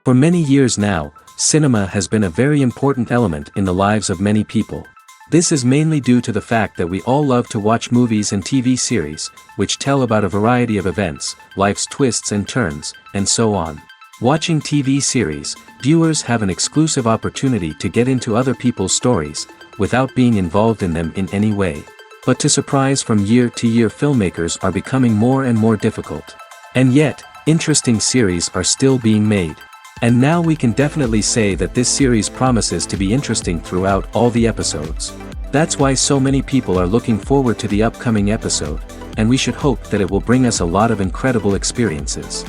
For many years now, cinema has been a very important element in the lives of many people. This is mainly due to the fact that we all love to watch movies and TV series, which tell about a variety of events, life's twists and turns, and so on. Watching TV series, viewers have an exclusive opportunity to get into other people's stories, without being involved in them in any way. But to surprise from year to year, filmmakers are becoming more and more difficult. And yet, interesting series are still being made. And now we can definitely say that this series promises to be interesting throughout all the episodes. That's why so many people are looking forward to the upcoming episode, and we should hope that it will bring us a lot of incredible experiences.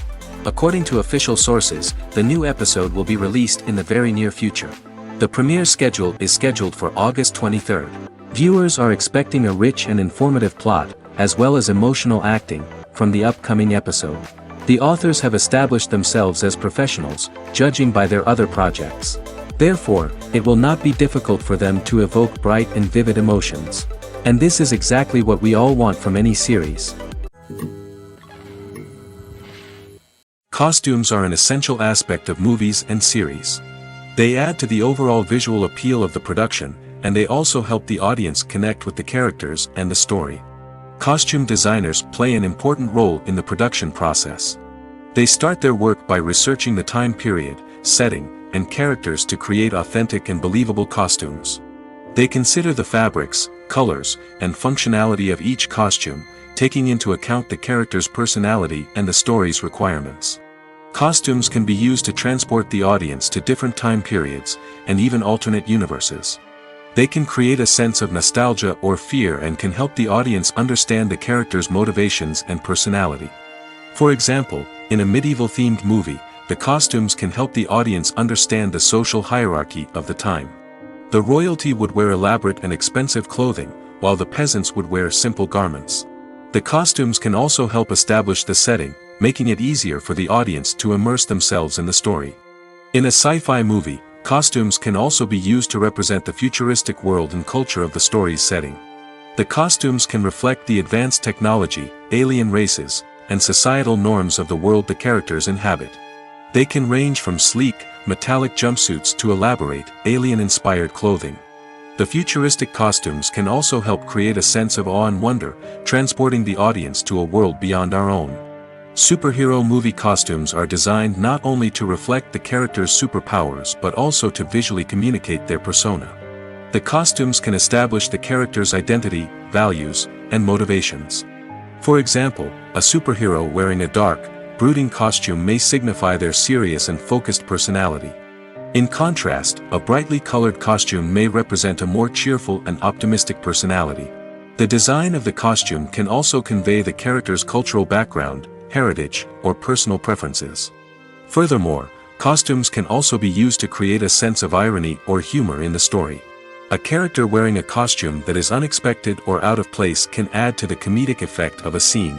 According to official sources, the new episode will be released in the very near future. The premiere schedule is scheduled for August 23rd. Viewers are expecting a rich and informative plot, as well as emotional acting, from the upcoming episode. The authors have established themselves as professionals, judging by their other projects. Therefore, it will not be difficult for them to evoke bright and vivid emotions. And this is exactly what we all want from any series. Costumes are an essential aspect of movies and series. They add to the overall visual appeal of the production, and they also help the audience connect with the characters and the story. Costume designers play an important role in the production process. They start their work by researching the time period, setting, and characters to create authentic and believable costumes. They consider the fabrics, colors, and functionality of each costume, taking into account the character's personality and the story's requirements. Costumes can be used to transport the audience to different time periods, and even alternate universes. They can create a sense of nostalgia or fear and can help the audience understand the character's motivations and personality. For example, in a medieval-themed movie, the costumes can help the audience understand the social hierarchy of the time. The royalty would wear elaborate and expensive clothing, while the peasants would wear simple garments. The costumes can also help establish the setting, making it easier for the audience to immerse themselves in the story. In a sci-fi movie, costumes can also be used to represent the futuristic world and culture of the story's setting. The costumes can reflect the advanced technology, alien races, and societal norms of the world the characters inhabit. They can range from sleek, metallic jumpsuits to elaborate, alien-inspired clothing. The futuristic costumes can also help create a sense of awe and wonder, transporting the audience to a world beyond our own. Superhero movie costumes are designed not only to reflect the character's superpowers but also to visually communicate their persona. The costumes can establish the character's identity, values, and motivations. For example, a superhero wearing a dark, brooding costume may signify their serious and focused personality. In contrast, a brightly colored costume may represent a more cheerful and optimistic personality. The design of the costume can also convey the character's cultural background, heritage, or personal preferences. Furthermore, costumes can also be used to create a sense of irony or humor in the story. A character wearing a costume that is unexpected or out of place can add to the comedic effect of a scene.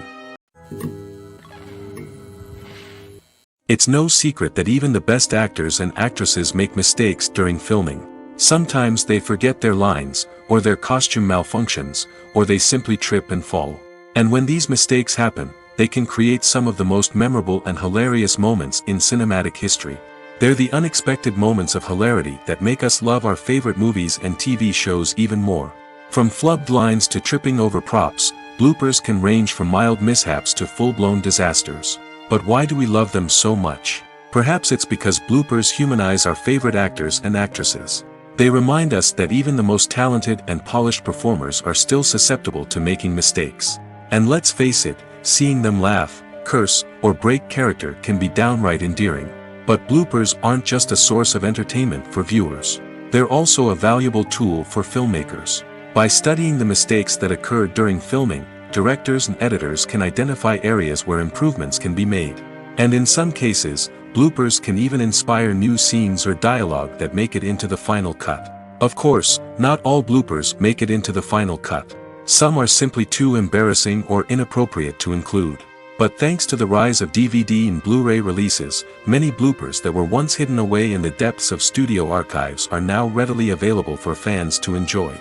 It's no secret that even the best actors and actresses make mistakes during filming. Sometimes they forget their lines, or their costume malfunctions, or they simply trip and fall. And when these mistakes happen, they can create some of the most memorable and hilarious moments in cinematic history. They're the unexpected moments of hilarity that make us love our favorite movies and TV shows even more. From flubbed lines to tripping over props, bloopers can range from mild mishaps to full-blown disasters. But why do we love them so much? Perhaps it's because bloopers humanize our favorite actors and actresses. They remind us that even the most talented and polished performers are still susceptible to making mistakes. And let's face it, seeing them laugh, curse, or break character can be downright endearing. But bloopers aren't just a source of entertainment for viewers. They're also a valuable tool for filmmakers. By studying the mistakes that occurred during filming, directors and editors can identify areas where improvements can be made. And in some cases, bloopers can even inspire new scenes or dialogue that make it into the final cut. Of course, not all bloopers make it into the final cut. Some are simply too embarrassing or inappropriate to include. But thanks to the rise of DVD and Blu-ray releases, many bloopers that were once hidden away in the depths of studio archives are now readily available for fans to enjoy.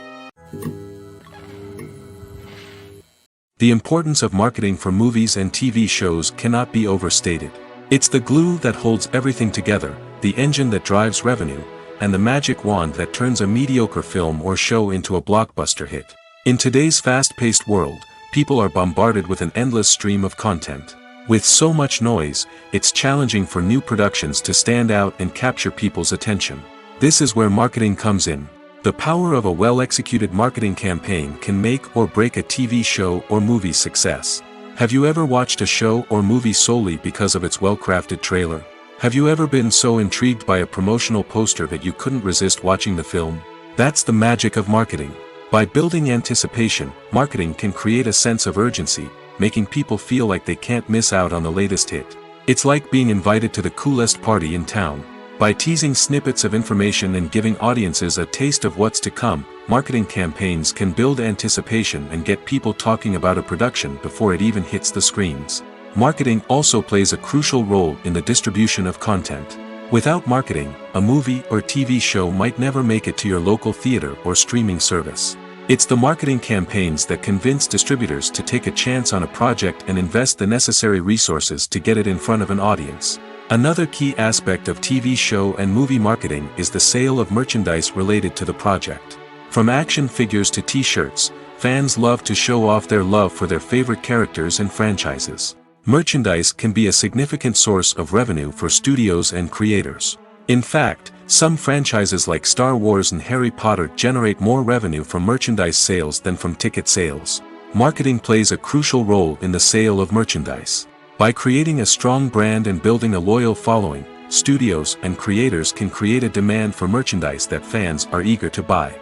The importance of marketing for movies and TV shows cannot be overstated. It's the glue that holds everything together, the engine that drives revenue, and the magic wand that turns a mediocre film or show into a blockbuster hit. In today's fast-paced world, people are bombarded with an endless stream of content. With so much noise, it's challenging for new productions to stand out and capture people's attention. This is where marketing comes in. The power of a well-executed marketing campaign can make or break a TV show or movie's success. Have you ever watched a show or movie solely because of its well-crafted trailer? Have you ever been so intrigued by a promotional poster that you couldn't resist watching the film? That's the magic of marketing. By building anticipation, marketing can create a sense of urgency, making people feel like they can't miss out on the latest hit. It's like being invited to the coolest party in town. By teasing snippets of information and giving audiences a taste of what's to come, marketing campaigns can build anticipation and get people talking about a production before it even hits the screens. Marketing also plays a crucial role in the distribution of content. Without marketing, a movie or TV show might never make it to your local theater or streaming service. It's the marketing campaigns that convince distributors to take a chance on a project and invest the necessary resources to get it in front of an audience. Another key aspect of TV show and movie marketing is the sale of merchandise related to the project. From action figures to t-shirts, fans love to show off their love for their favorite characters and franchises. Merchandise can be a significant source of revenue for studios and creators. In fact, some franchises like Star Wars and Harry Potter generate more revenue from merchandise sales than from ticket sales. Marketing plays a crucial role in the sale of merchandise. By creating a strong brand and building a loyal following, studios and creators can create a demand for merchandise that fans are eager to buy.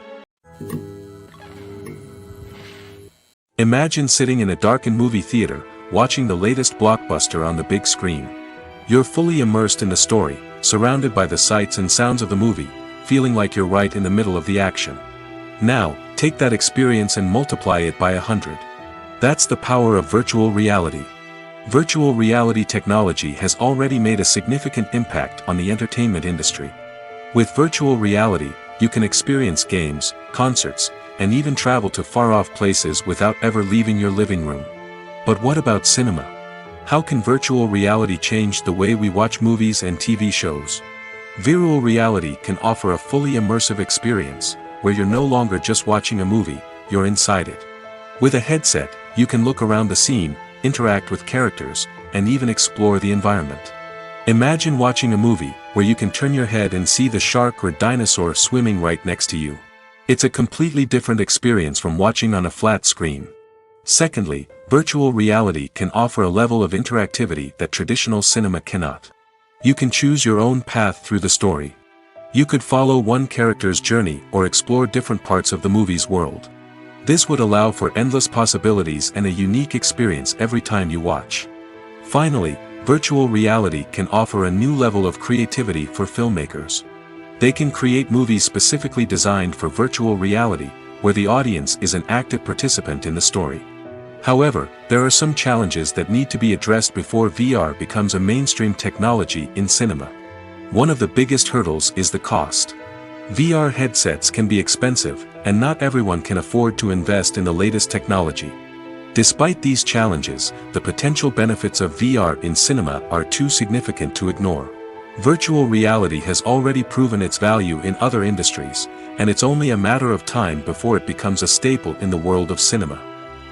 Imagine sitting in a darkened movie theater, watching the latest blockbuster on the big screen. You're fully immersed in the story, surrounded by the sights and sounds of the movie, feeling like you're right in the middle of the action. Now, take that experience and multiply it by 100. That's the power of virtual reality. Virtual reality technology has already made a significant impact on the entertainment industry. With virtual reality, you can experience games, concerts, and even travel to far-off places without ever leaving your living room. But what about cinema? How can virtual reality change the way we watch movies and TV shows? Virtual reality can offer a fully immersive experience, where you're no longer just watching a movie, you're inside it. With a headset, you can look around the scene, interact with characters, and even explore the environment. Imagine watching a movie, where you can turn your head and see the shark or dinosaur swimming right next to you. It's a completely different experience from watching on a flat screen. Secondly, virtual reality can offer a level of interactivity that traditional cinema cannot. You can choose your own path through the story. You could follow one character's journey or explore different parts of the movie's world. This would allow for endless possibilities and a unique experience every time you watch. Finally, virtual reality can offer a new level of creativity for filmmakers. They can create movies specifically designed for virtual reality, where the audience is an active participant in the story. However, there are some challenges that need to be addressed before VR becomes a mainstream technology in cinema. One of the biggest hurdles is the cost. VR headsets can be expensive, and not everyone can afford to invest in the latest technology. Despite these challenges, the potential benefits of VR in cinema are too significant to ignore. Virtual reality has already proven its value in other industries, and it's only a matter of time before it becomes a staple in the world of cinema.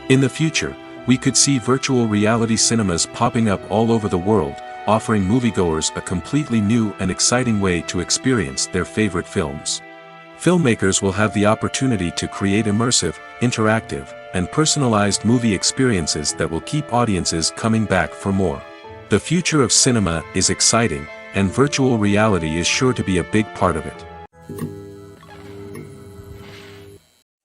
In the future, we could see virtual reality cinemas popping up all over the world, offering moviegoers a completely new and exciting way to experience their favorite films. Filmmakers will have the opportunity to create immersive, interactive, and personalized movie experiences that will keep audiences coming back for more. The future of cinema is exciting, and virtual reality is sure to be a big part of it.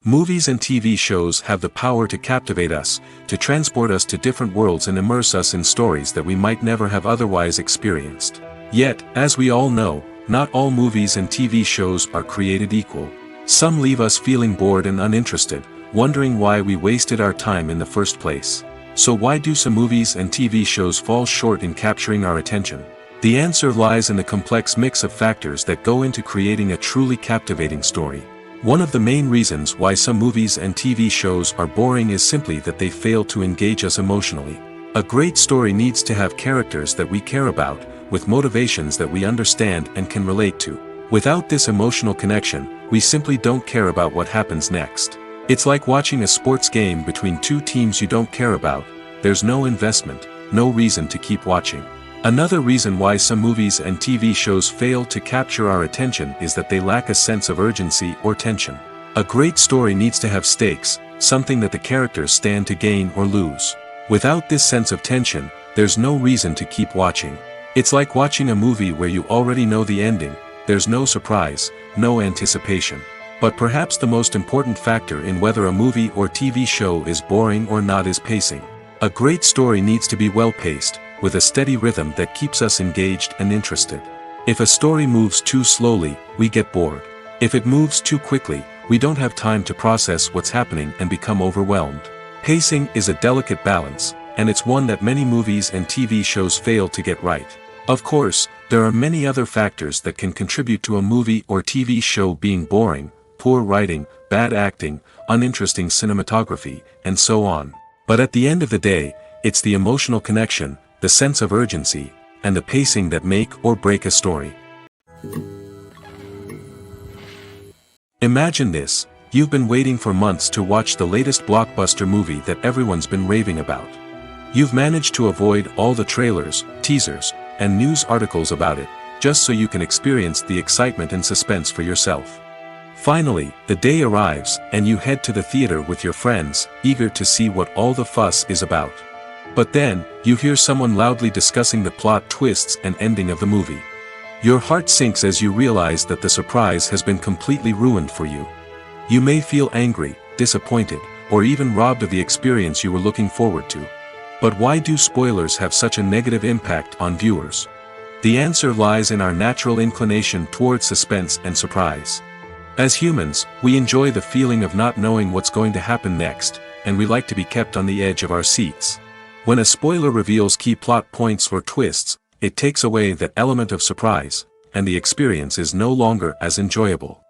Movies and TV shows have the power to captivate us, to transport us to different worlds and immerse us in stories that we might never have otherwise experienced. Yet, as we all know, not all movies and TV shows are created equal. Some leave us feeling bored and uninterested, wondering why we wasted our time in the first place. So why do some movies and TV shows fall short in capturing our attention? The answer lies in the complex mix of factors that go into creating a truly captivating story. One of the main reasons why some movies and TV shows are boring is simply that they fail to engage us emotionally. A great story needs to have characters that we care about, with motivations that we understand and can relate to. Without this emotional connection, we simply don't care about what happens next. It's like watching a sports game between two teams you don't care about. There's no investment, no reason to keep watching. Another reason why some movies and TV shows fail to capture our attention is that they lack a sense of urgency or tension. A great story needs to have stakes, something that the characters stand to gain or lose. Without this sense of tension, there's no reason to keep watching. It's like watching a movie where you already know the ending. There's no surprise, no anticipation. But perhaps the most important factor in whether a movie or TV show is boring or not is pacing. A great story needs to be well-paced, with a steady rhythm that keeps us engaged and interested. If a story moves too slowly, we get bored. If it moves too quickly, we don't have time to process what's happening and become overwhelmed. Pacing is a delicate balance, and it's one that many movies and TV shows fail to get right. Of course, there are many other factors that can contribute to a movie or TV show being boring: poor writing, bad acting, uninteresting cinematography, and so on. But at the end of the day, it's the emotional connection, the sense of urgency, and the pacing that make or break a story. Imagine this: you've been waiting for months to watch the latest blockbuster movie that everyone's been raving about. You've managed to avoid all the trailers, teasers, and news articles about it, just so you can experience the excitement and suspense for yourself. Finally, the day arrives, and you head to the theater with your friends, eager to see what all the fuss is about. But then, you hear someone loudly discussing the plot twists and ending of the movie. Your heart sinks as you realize that the surprise has been completely ruined for you. You may feel angry, disappointed, or even robbed of the experience you were looking forward to. But why do spoilers have such a negative impact on viewers? The answer lies in our natural inclination towards suspense and surprise. As humans, we enjoy the feeling of not knowing what's going to happen next, and we like to be kept on the edge of our seats. When a spoiler reveals key plot points or twists, it takes away that element of surprise, and the experience is no longer as enjoyable.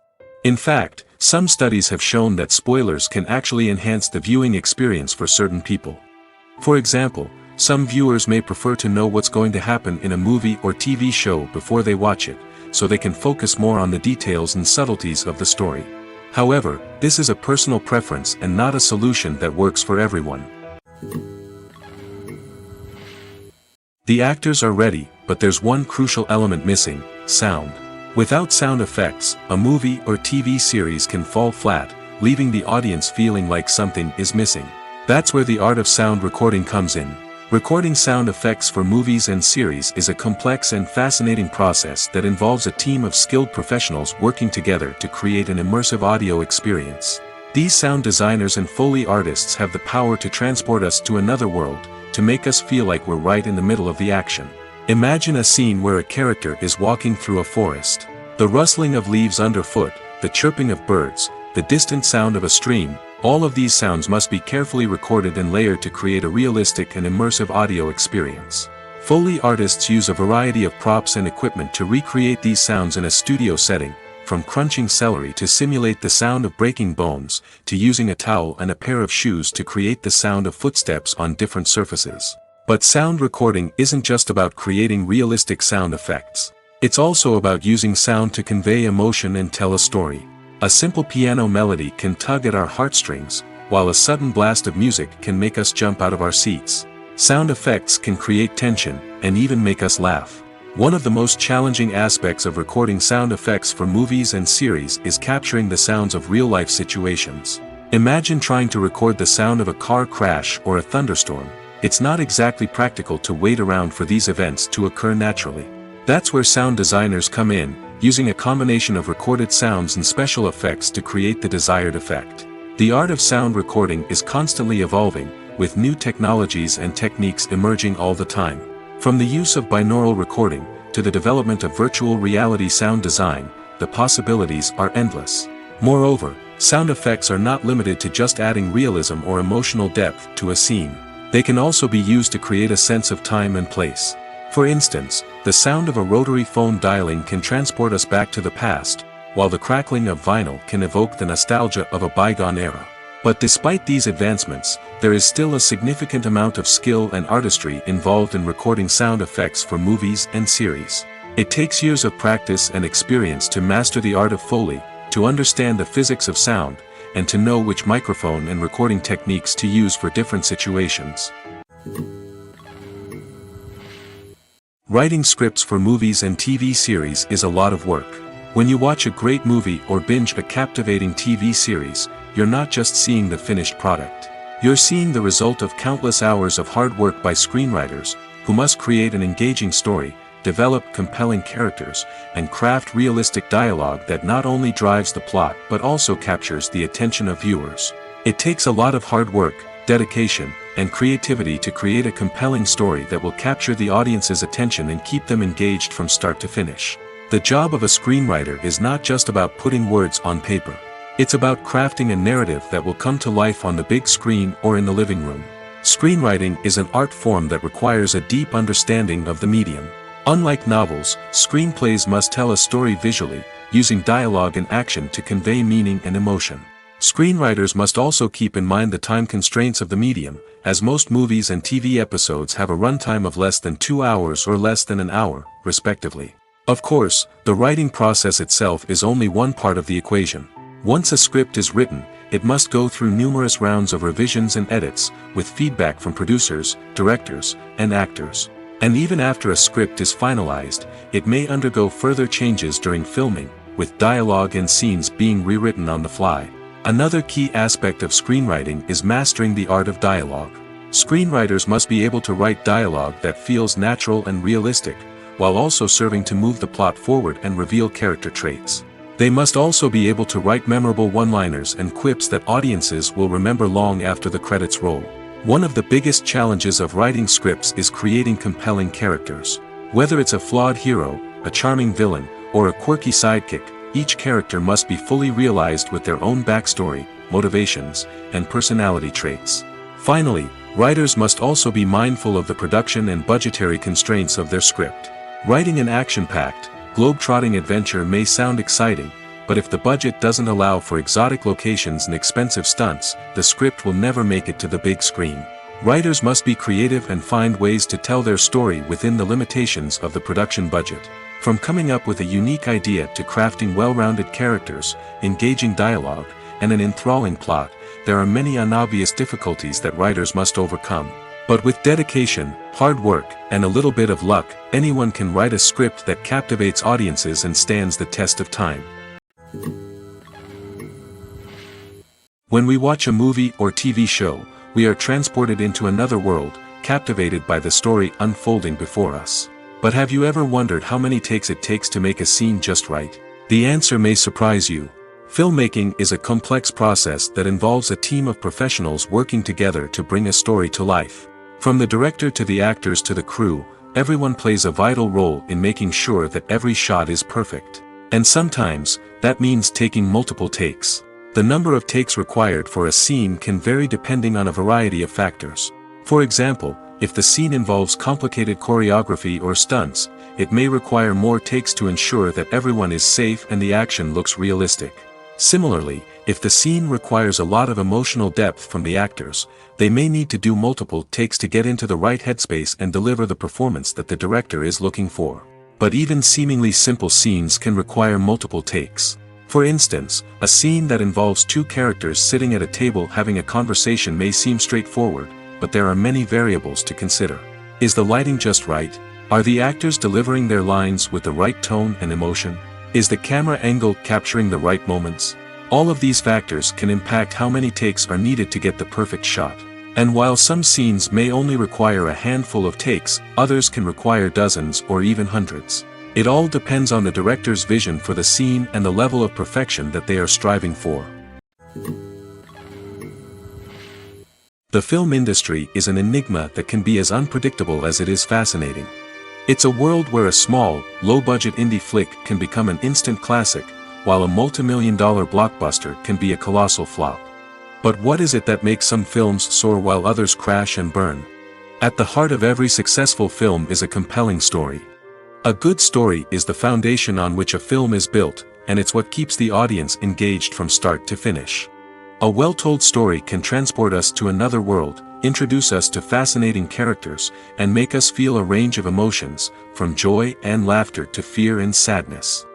In fact, some studies have shown that spoilers can actually enhance the viewing experience for certain people. For example, some viewers may prefer to know what's going to happen in a movie or TV show before they watch it, so they can focus more on the details and subtleties of the story. However, this is a personal preference and not a solution that works for everyone. The actors are ready, but there's one crucial element missing: sound. Without sound effects, a movie or TV series can fall flat, leaving the audience feeling like something is missing. That's where the art of sound recording comes in. Recording sound effects for movies and series is a complex and fascinating process that involves a team of skilled professionals working together to create an immersive audio experience. These sound designers and Foley artists have the power to transport us to another world, to make us feel like we're right in the middle of the action. Imagine a scene where a character is walking through a forest. The rustling of leaves underfoot, the chirping of birds, the distant sound of a stream, all of these sounds must be carefully recorded and layered to create a realistic and immersive audio experience. Foley artists use a variety of props and equipment to recreate these sounds in a studio setting, from crunching celery to simulate the sound of breaking bones, to using a towel and a pair of shoes to create the sound of footsteps on different surfaces. But sound recording isn't just about creating realistic sound effects. It's also about using sound to convey emotion and tell a story. A simple piano melody can tug at our heartstrings, while a sudden blast of music can make us jump out of our seats. Sound effects can create tension, and even make us laugh. One of the most challenging aspects of recording sound effects for movies and series is capturing the sounds of real-life situations. Imagine trying to record the sound of a car crash or a thunderstorm. It's not exactly practical to wait around for these events to occur naturally. That's where sound designers come in, using a combination of recorded sounds and special effects to create the desired effect. The art of sound recording is constantly evolving, with new technologies and techniques emerging all the time. From the use of binaural recording, to the development of virtual reality sound design, the possibilities are endless. Moreover, sound effects are not limited to just adding realism or emotional depth to a scene. They can also be used to create a sense of time and place. For instance, the sound of a rotary phone dialing can transport us back to the past, while the crackling of vinyl can evoke the nostalgia of a bygone era. But despite these advancements, there is still a significant amount of skill and artistry involved in recording sound effects for movies and series. It takes years of practice and experience to master the art of Foley, to understand the physics of sound, and to know which microphone and recording techniques to use for different situations. Writing scripts for movies and TV series is a lot of work. When you watch a great movie or binge a captivating TV series, you're not just seeing the finished product. You're seeing the result of countless hours of hard work by screenwriters, who must create an engaging story, develop compelling characters, and craft realistic dialogue that not only drives the plot but also captures the attention of viewers. It takes a lot of hard work, dedication, and creativity to create a compelling story that will capture the audience's attention and keep them engaged from start to finish. The job of a screenwriter is not just about putting words on paper. It's about crafting a narrative that will come to life on the big screen or in the living room. Screenwriting is an art form that requires a deep understanding of the medium. Unlike novels, screenplays must tell a story visually, using dialogue and action to convey meaning and emotion. Screenwriters must also keep in mind the time constraints of the medium, as most movies and TV episodes have a runtime of less than 2 hours or less than an hour, respectively. Of course, the writing process itself is only one part of the equation. Once a script is written, it must go through numerous rounds of revisions and edits, with feedback from producers, directors, and actors. And even after a script is finalized, it may undergo further changes during filming, with dialogue and scenes being rewritten on the fly. Another key aspect of screenwriting is mastering the art of dialogue. Screenwriters must be able to write dialogue that feels natural and realistic, while also serving to move the plot forward and reveal character traits. They must also be able to write memorable one-liners and quips that audiences will remember long after the credits roll. One of the biggest challenges of writing scripts is creating compelling characters. Whether it's a flawed hero, a charming villain, or a quirky sidekick, each character must be fully realized with their own backstory, motivations, and personality traits. Finally, writers must also be mindful of the production and budgetary constraints of their script. Writing an action-packed, globe-trotting adventure may sound exciting, but if the budget doesn't allow for exotic locations and expensive stunts, the script will never make it to the big screen. Writers must be creative and find ways to tell their story within the limitations of the production budget. From coming up with a unique idea to crafting well-rounded characters, engaging dialogue, and an enthralling plot, there are many unobvious difficulties that writers must overcome. But with dedication, hard work, and a little bit of luck, anyone can write a script that captivates audiences and stands the test of time. When we watch a movie or TV show, we are transported into another world, captivated by the story unfolding before us. But have you ever wondered how many takes it takes to make a scene just right? The answer may surprise you. Filmmaking is a complex process that involves a team of professionals working together to bring a story to life. From the director to the actors to the crew, everyone plays a vital role in making sure that every shot is perfect. And sometimes, that means taking multiple takes. The number of takes required for a scene can vary depending on a variety of factors. For example, if the scene involves complicated choreography or stunts, it may require more takes to ensure that everyone is safe and the action looks realistic. Similarly, if the scene requires a lot of emotional depth from the actors, they may need to do multiple takes to get into the right headspace and deliver the performance that the director is looking for. But even seemingly simple scenes can require multiple takes. For instance, a scene that involves two characters sitting at a table having a conversation may seem straightforward, but there are many variables to consider. Is the lighting just right? Are the actors delivering their lines with the right tone and emotion? Is the camera angle capturing the right moments? All of these factors can impact how many takes are needed to get the perfect shot. And while some scenes may only require a handful of takes, others can require dozens or even hundreds. It all depends on the director's vision for the scene and the level of perfection that they are striving for. The film industry is an enigma that can be as unpredictable as it is fascinating. It's a world where a small, low-budget indie flick can become an instant classic, while a multi-million-dollar blockbuster can be a colossal flop. But what is it that makes some films soar while others crash and burn? At the heart of every successful film is a compelling story. A good story is the foundation on which a film is built, and it's what keeps the audience engaged from start to finish. A well-told story can transport us to another world, introduce us to fascinating characters, and make us feel a range of emotions, from joy and laughter to fear and sadness.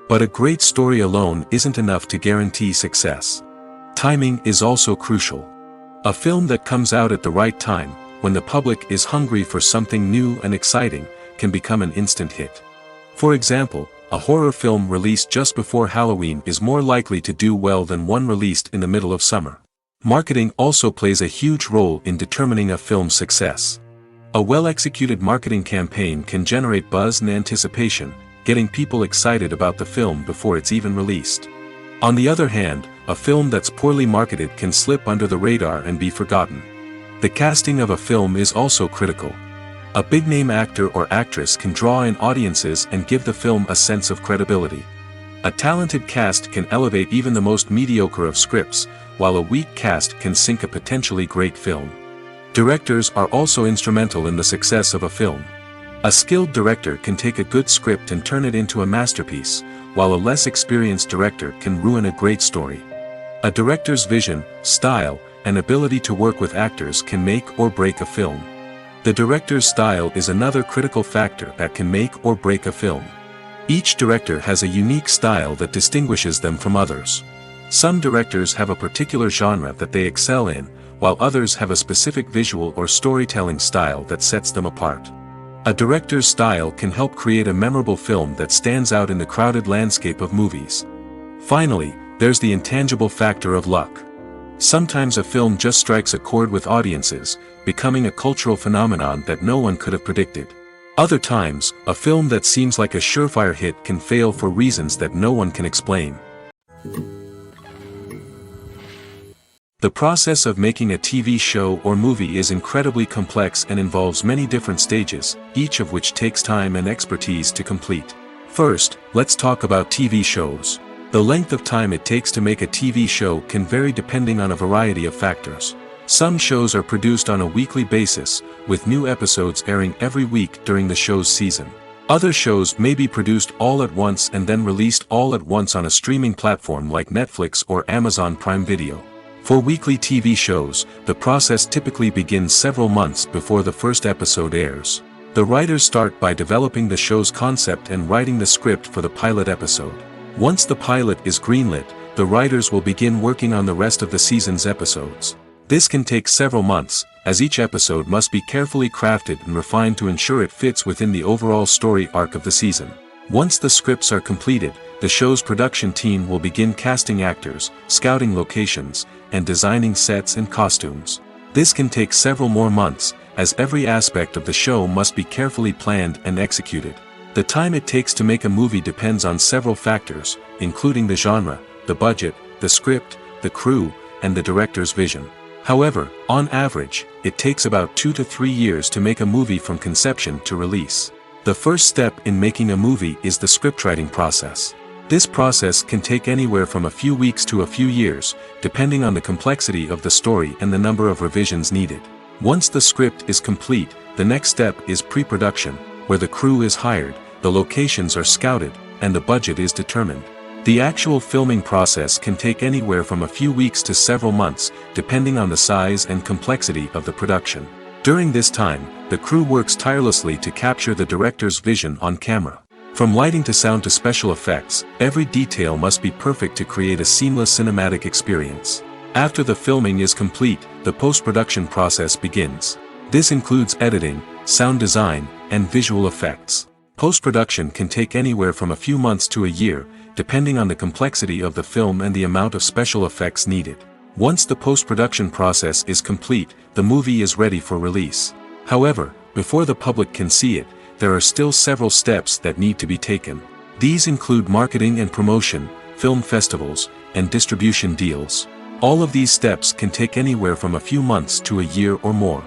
But a great story alone isn't enough to guarantee success. Timing is also crucial. A film that comes out at the right time, when the public is hungry for something new and exciting, can become an instant hit. For example, a horror film released just before Halloween is more likely to do well than one released in the middle of summer. Marketing also plays a huge role in determining a film's success. A well-executed marketing campaign can generate buzz and anticipation, getting people excited about the film before it's even released. On the other hand, a film that's poorly marketed can slip under the radar and be forgotten. The casting of a film is also critical. A big-name actor or actress can draw in audiences and give the film a sense of credibility. A talented cast can elevate even the most mediocre of scripts, while a weak cast can sink a potentially great film. Directors are also instrumental in the success of a film. A skilled director can take a good script and turn it into a masterpiece, while a less experienced director can ruin a great story. A director's vision, style, and ability to work with actors can make or break a film. The director's style is another critical factor that can make or break a film. Each director has a unique style that distinguishes them from others. Some directors have a particular genre that they excel in, while others have a specific visual or storytelling style that sets them apart. A director's style can help create a memorable film that stands out in the crowded landscape of movies. Finally, there's the intangible factor of luck. Sometimes a film just strikes a chord with audiences, becoming a cultural phenomenon that no one could have predicted. Other times, a film that seems like a surefire hit can fail for reasons that no one can explain. The process of making a TV show or movie is incredibly complex and involves many different stages, each of which takes time and expertise to complete. First, let's talk about TV shows. The length of time it takes to make a TV show can vary depending on a variety of factors. Some shows are produced on a weekly basis, with new episodes airing every week during the show's season. Other shows may be produced all at once and then released all at once on a streaming platform like Netflix or Amazon Prime Video. For weekly TV shows, the process typically begins several months before the first episode airs. The writers start by developing the show's concept and writing the script for the pilot episode. Once the pilot is greenlit, the writers will begin working on the rest of the season's episodes. This can take several months, as each episode must be carefully crafted and refined to ensure it fits within the overall story arc of the season. Once the scripts are completed, the show's production team will begin casting actors, scouting locations, and designing sets and costumes. This can take several more months, as every aspect of the show must be carefully planned and executed. The time it takes to make a movie depends on several factors, including the genre, the budget, the script, the crew, and the director's vision. However, on average, it takes about 2 to 3 years to make a movie from conception to release. The first step in making a movie is the scriptwriting process. This process can take anywhere from a few weeks to a few years, depending on the complexity of the story and the number of revisions needed. Once the script is complete, the next step is pre-production, where the crew is hired, the locations are scouted, and the budget is determined. The actual filming process can take anywhere from a few weeks to several months, depending on the size and complexity of the production. During this time, the crew works tirelessly to capture the director's vision on camera. From lighting to sound to special effects, every detail must be perfect to create a seamless cinematic experience. After the filming is complete, the post-production process begins. This includes editing, sound design, and visual effects. Post-production can take anywhere from a few months to a year, depending on the complexity of the film and the amount of special effects needed. Once the post-production process is complete, the movie is ready for release. However, before the public can see it, there are still several steps that need to be taken. These include marketing and promotion, film festivals, and distribution deals. All of these steps can take anywhere from a few months to a year or more.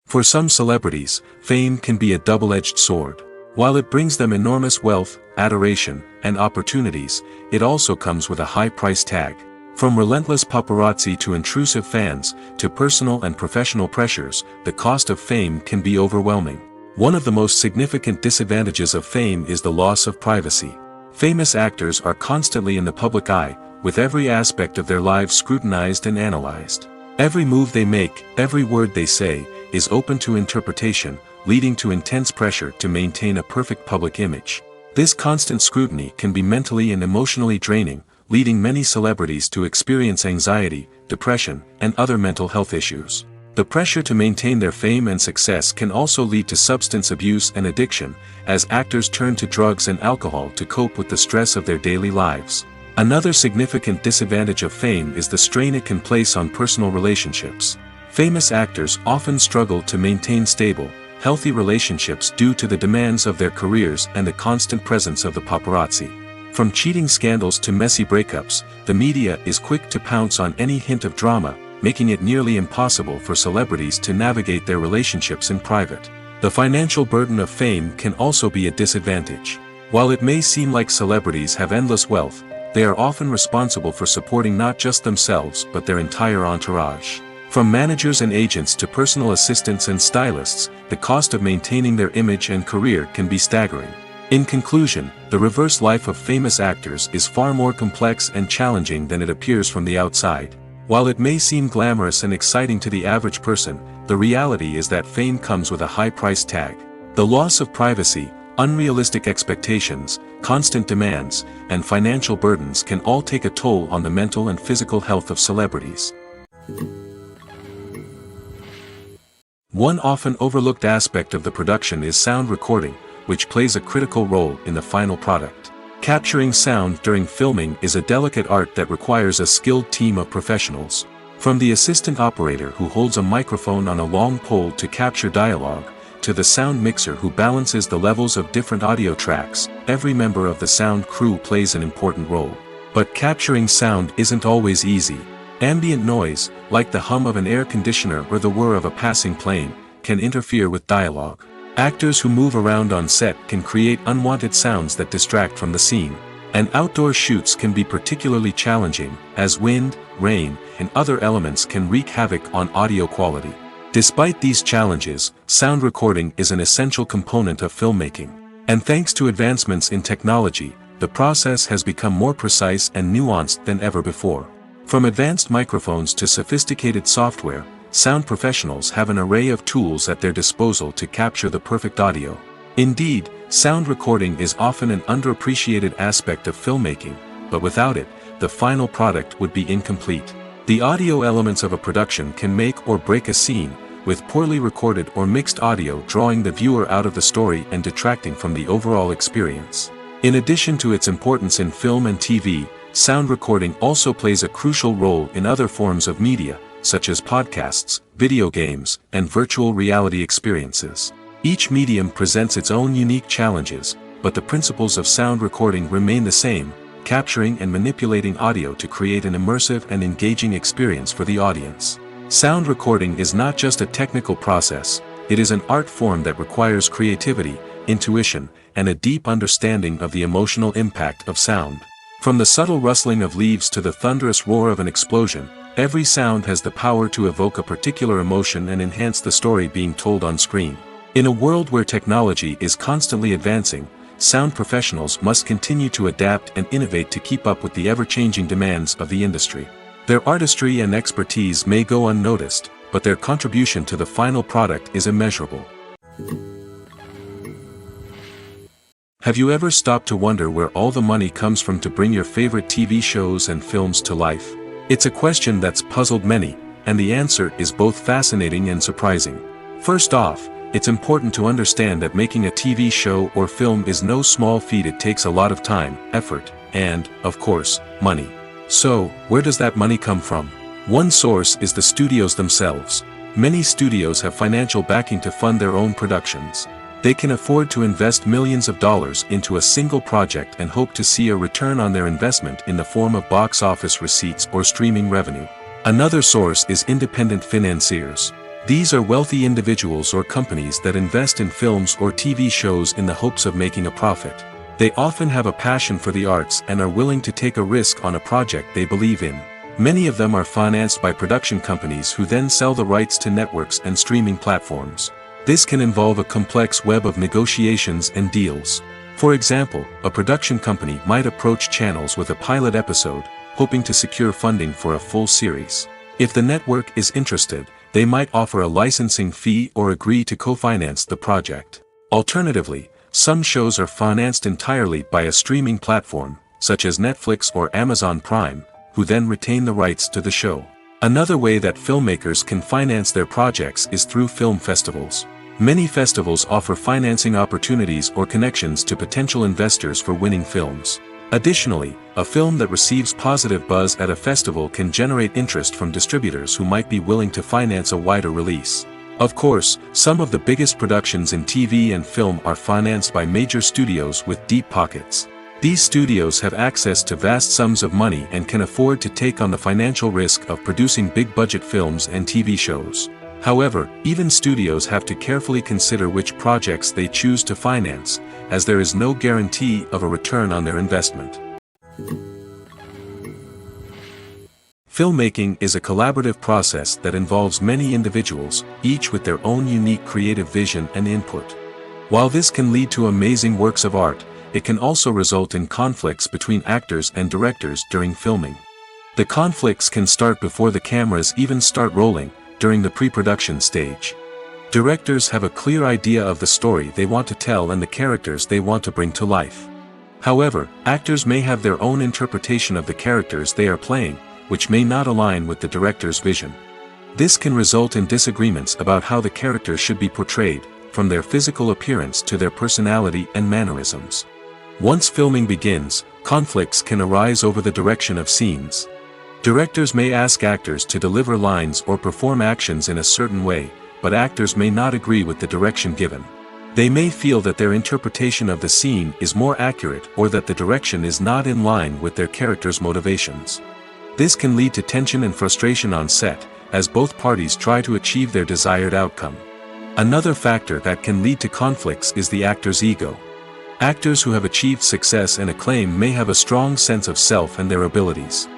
For some celebrities, fame can be a double-edged sword. While it brings them enormous wealth, adoration, and opportunities, it also comes with a high price tag. From relentless paparazzi to intrusive fans, to personal and professional pressures, the cost of fame can be overwhelming. One of the most significant disadvantages of fame is the loss of privacy. Famous actors are constantly in the public eye, with every aspect of their lives scrutinized and analyzed. Every move they make, every word they say, is open to interpretation, leading to intense pressure to maintain a perfect public image. This constant scrutiny can be mentally and emotionally draining, leading many celebrities to experience anxiety, depression, and other mental health issues. The pressure to maintain their fame and success can also lead to substance abuse and addiction, as actors turn to drugs and alcohol to cope with the stress of their daily lives. Another significant disadvantage of fame is the strain it can place on personal relationships. Famous actors often struggle to maintain stable, healthy relationships due to the demands of their careers and the constant presence of the paparazzi. From cheating scandals to messy breakups, the media is quick to pounce on any hint of drama, making it nearly impossible for celebrities to navigate their relationships in private. The financial burden of fame can also be a disadvantage. While it may seem like celebrities have endless wealth, they are often responsible for supporting not just themselves but their entire entourage. From managers and agents to personal assistants and stylists, the cost of maintaining their image and career can be staggering. In conclusion, the reverse life of famous actors is far more complex and challenging than it appears from the outside. While it may seem glamorous and exciting to the average person, the reality is that fame comes with a high price tag. The loss of privacy, unrealistic expectations, constant demands, and financial burdens can all take a toll on the mental and physical health of celebrities. One often overlooked aspect of the production is sound recording, which plays a critical role in the final product. Capturing sound during filming is a delicate art that requires a skilled team of professionals. From the assistant operator who holds a microphone on a long pole to capture dialogue, to the sound mixer who balances the levels of different audio tracks, every member of the sound crew plays an important role. But capturing sound isn't always easy. Ambient noise, like the hum of an air conditioner or the whir of a passing plane, can interfere with dialogue. Actors who move around on set can create unwanted sounds that distract from the scene. And outdoor shoots can be particularly challenging, as wind, rain, and other elements can wreak havoc on audio quality. Despite these challenges, sound recording is an essential component of filmmaking. And thanks to advancements in technology, the process has become more precise and nuanced than ever before. From advanced microphones to sophisticated software, sound professionals have an array of tools at their disposal to capture the perfect audio. Indeed, sound recording is often an underappreciated aspect of filmmaking, but without it, the final product would be incomplete. The audio elements of a production can make or break a scene, with poorly recorded or mixed audio drawing the viewer out of the story and detracting from the overall experience. In addition to its importance in film and TV, sound recording also plays a crucial role in other forms of media, such as podcasts, video games, and virtual reality experiences. Each medium presents its own unique challenges, but the principles of sound recording remain the same, capturing and manipulating audio to create an immersive and engaging experience for the audience. Sound recording is not just a technical process, it is an art form that requires creativity, intuition, and a deep understanding of the emotional impact of sound. From the subtle rustling of leaves to the thunderous roar of an explosion, every sound has the power to evoke a particular emotion and enhance the story being told on screen. In a world where technology is constantly advancing, sound professionals must continue to adapt and innovate to keep up with the ever-changing demands of the industry. Their artistry and expertise may go unnoticed, but their contribution to the final product is immeasurable. Have you ever stopped to wonder where all the money comes from to bring your favorite TV shows and films to life? It's a question that's puzzled many, and the answer is both fascinating and surprising. First off, it's important to understand that making a TV show or film is no small feat. It takes a lot of time, effort, and, of course, money. So, where does that money come from? One source is the studios themselves. Many studios have financial backing to fund their own productions. They can afford to invest millions of dollars into a single project and hope to see a return on their investment in the form of box office receipts or streaming revenue. Another source is independent financiers. These are wealthy individuals or companies that invest in films or TV shows in the hopes of making a profit. They often have a passion for the arts and are willing to take a risk on a project they believe in. Many of them are financed by production companies who then sell the rights to networks and streaming platforms. This can involve a complex web of negotiations and deals. For example, a production company might approach channels with a pilot episode, hoping to secure funding for a full series. If the network is interested, they might offer a licensing fee or agree to co-finance the project. Alternatively, some shows are financed entirely by a streaming platform, such as Netflix or Amazon Prime, who then retain the rights to the show. Another way that filmmakers can finance their projects is through film festivals. Many festivals offer financing opportunities or connections to potential investors for winning films. Additionally, a film that receives positive buzz at a festival can generate interest from distributors who might be willing to finance a wider release. Of course, some of the biggest productions in TV and film are financed by major studios with deep pockets. These studios have access to vast sums of money and can afford to take on the financial risk of producing big-budget films and TV shows. However, even studios have to carefully consider which projects they choose to finance, as there is no guarantee of a return on their investment. Filmmaking is a collaborative process that involves many individuals, each with their own unique creative vision and input. While this can lead to amazing works of art, it can also result in conflicts between actors and directors during filming. The conflicts can start before the cameras even start rolling, during the pre-production stage. Directors have a clear idea of the story they want to tell and the characters they want to bring to life. However, actors may have their own interpretation of the characters they are playing, which may not align with the director's vision. This can result in disagreements about how the characters should be portrayed, from their physical appearance to their personality and mannerisms. Once filming begins, conflicts can arise over the direction of scenes. Directors may ask actors to deliver lines or perform actions in a certain way, but actors may not agree with the direction given. They may feel that their interpretation of the scene is more accurate or that the direction is not in line with their character's motivations. This can lead to tension and frustration on set, as both parties try to achieve their desired outcome. Another factor that can lead to conflicts is the actor's ego. Actors who have achieved success and acclaim may have a strong sense of self and their abilities.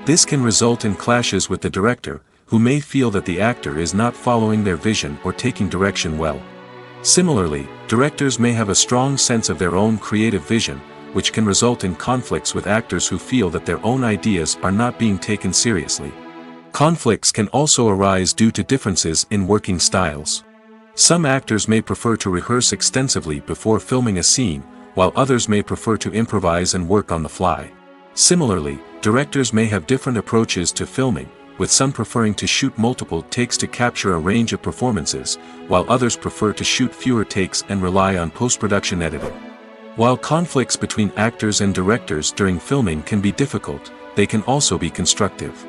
This can result in clashes with the director, who may feel that the actor is not following their vision or taking direction well. Similarly, directors may have a strong sense of their own creative vision, which can result in conflicts with actors who feel that their own ideas are not being taken seriously. Conflicts can also arise due to differences in working styles. Some actors may prefer to rehearse extensively before filming a scene, while others may prefer to improvise and work on the fly. Similarly, directors may have different approaches to filming, with some preferring to shoot multiple takes to capture a range of performances, while others prefer to shoot fewer takes and rely on post-production editing. While conflicts between actors and directors during filming can be difficult, they can also be constructive.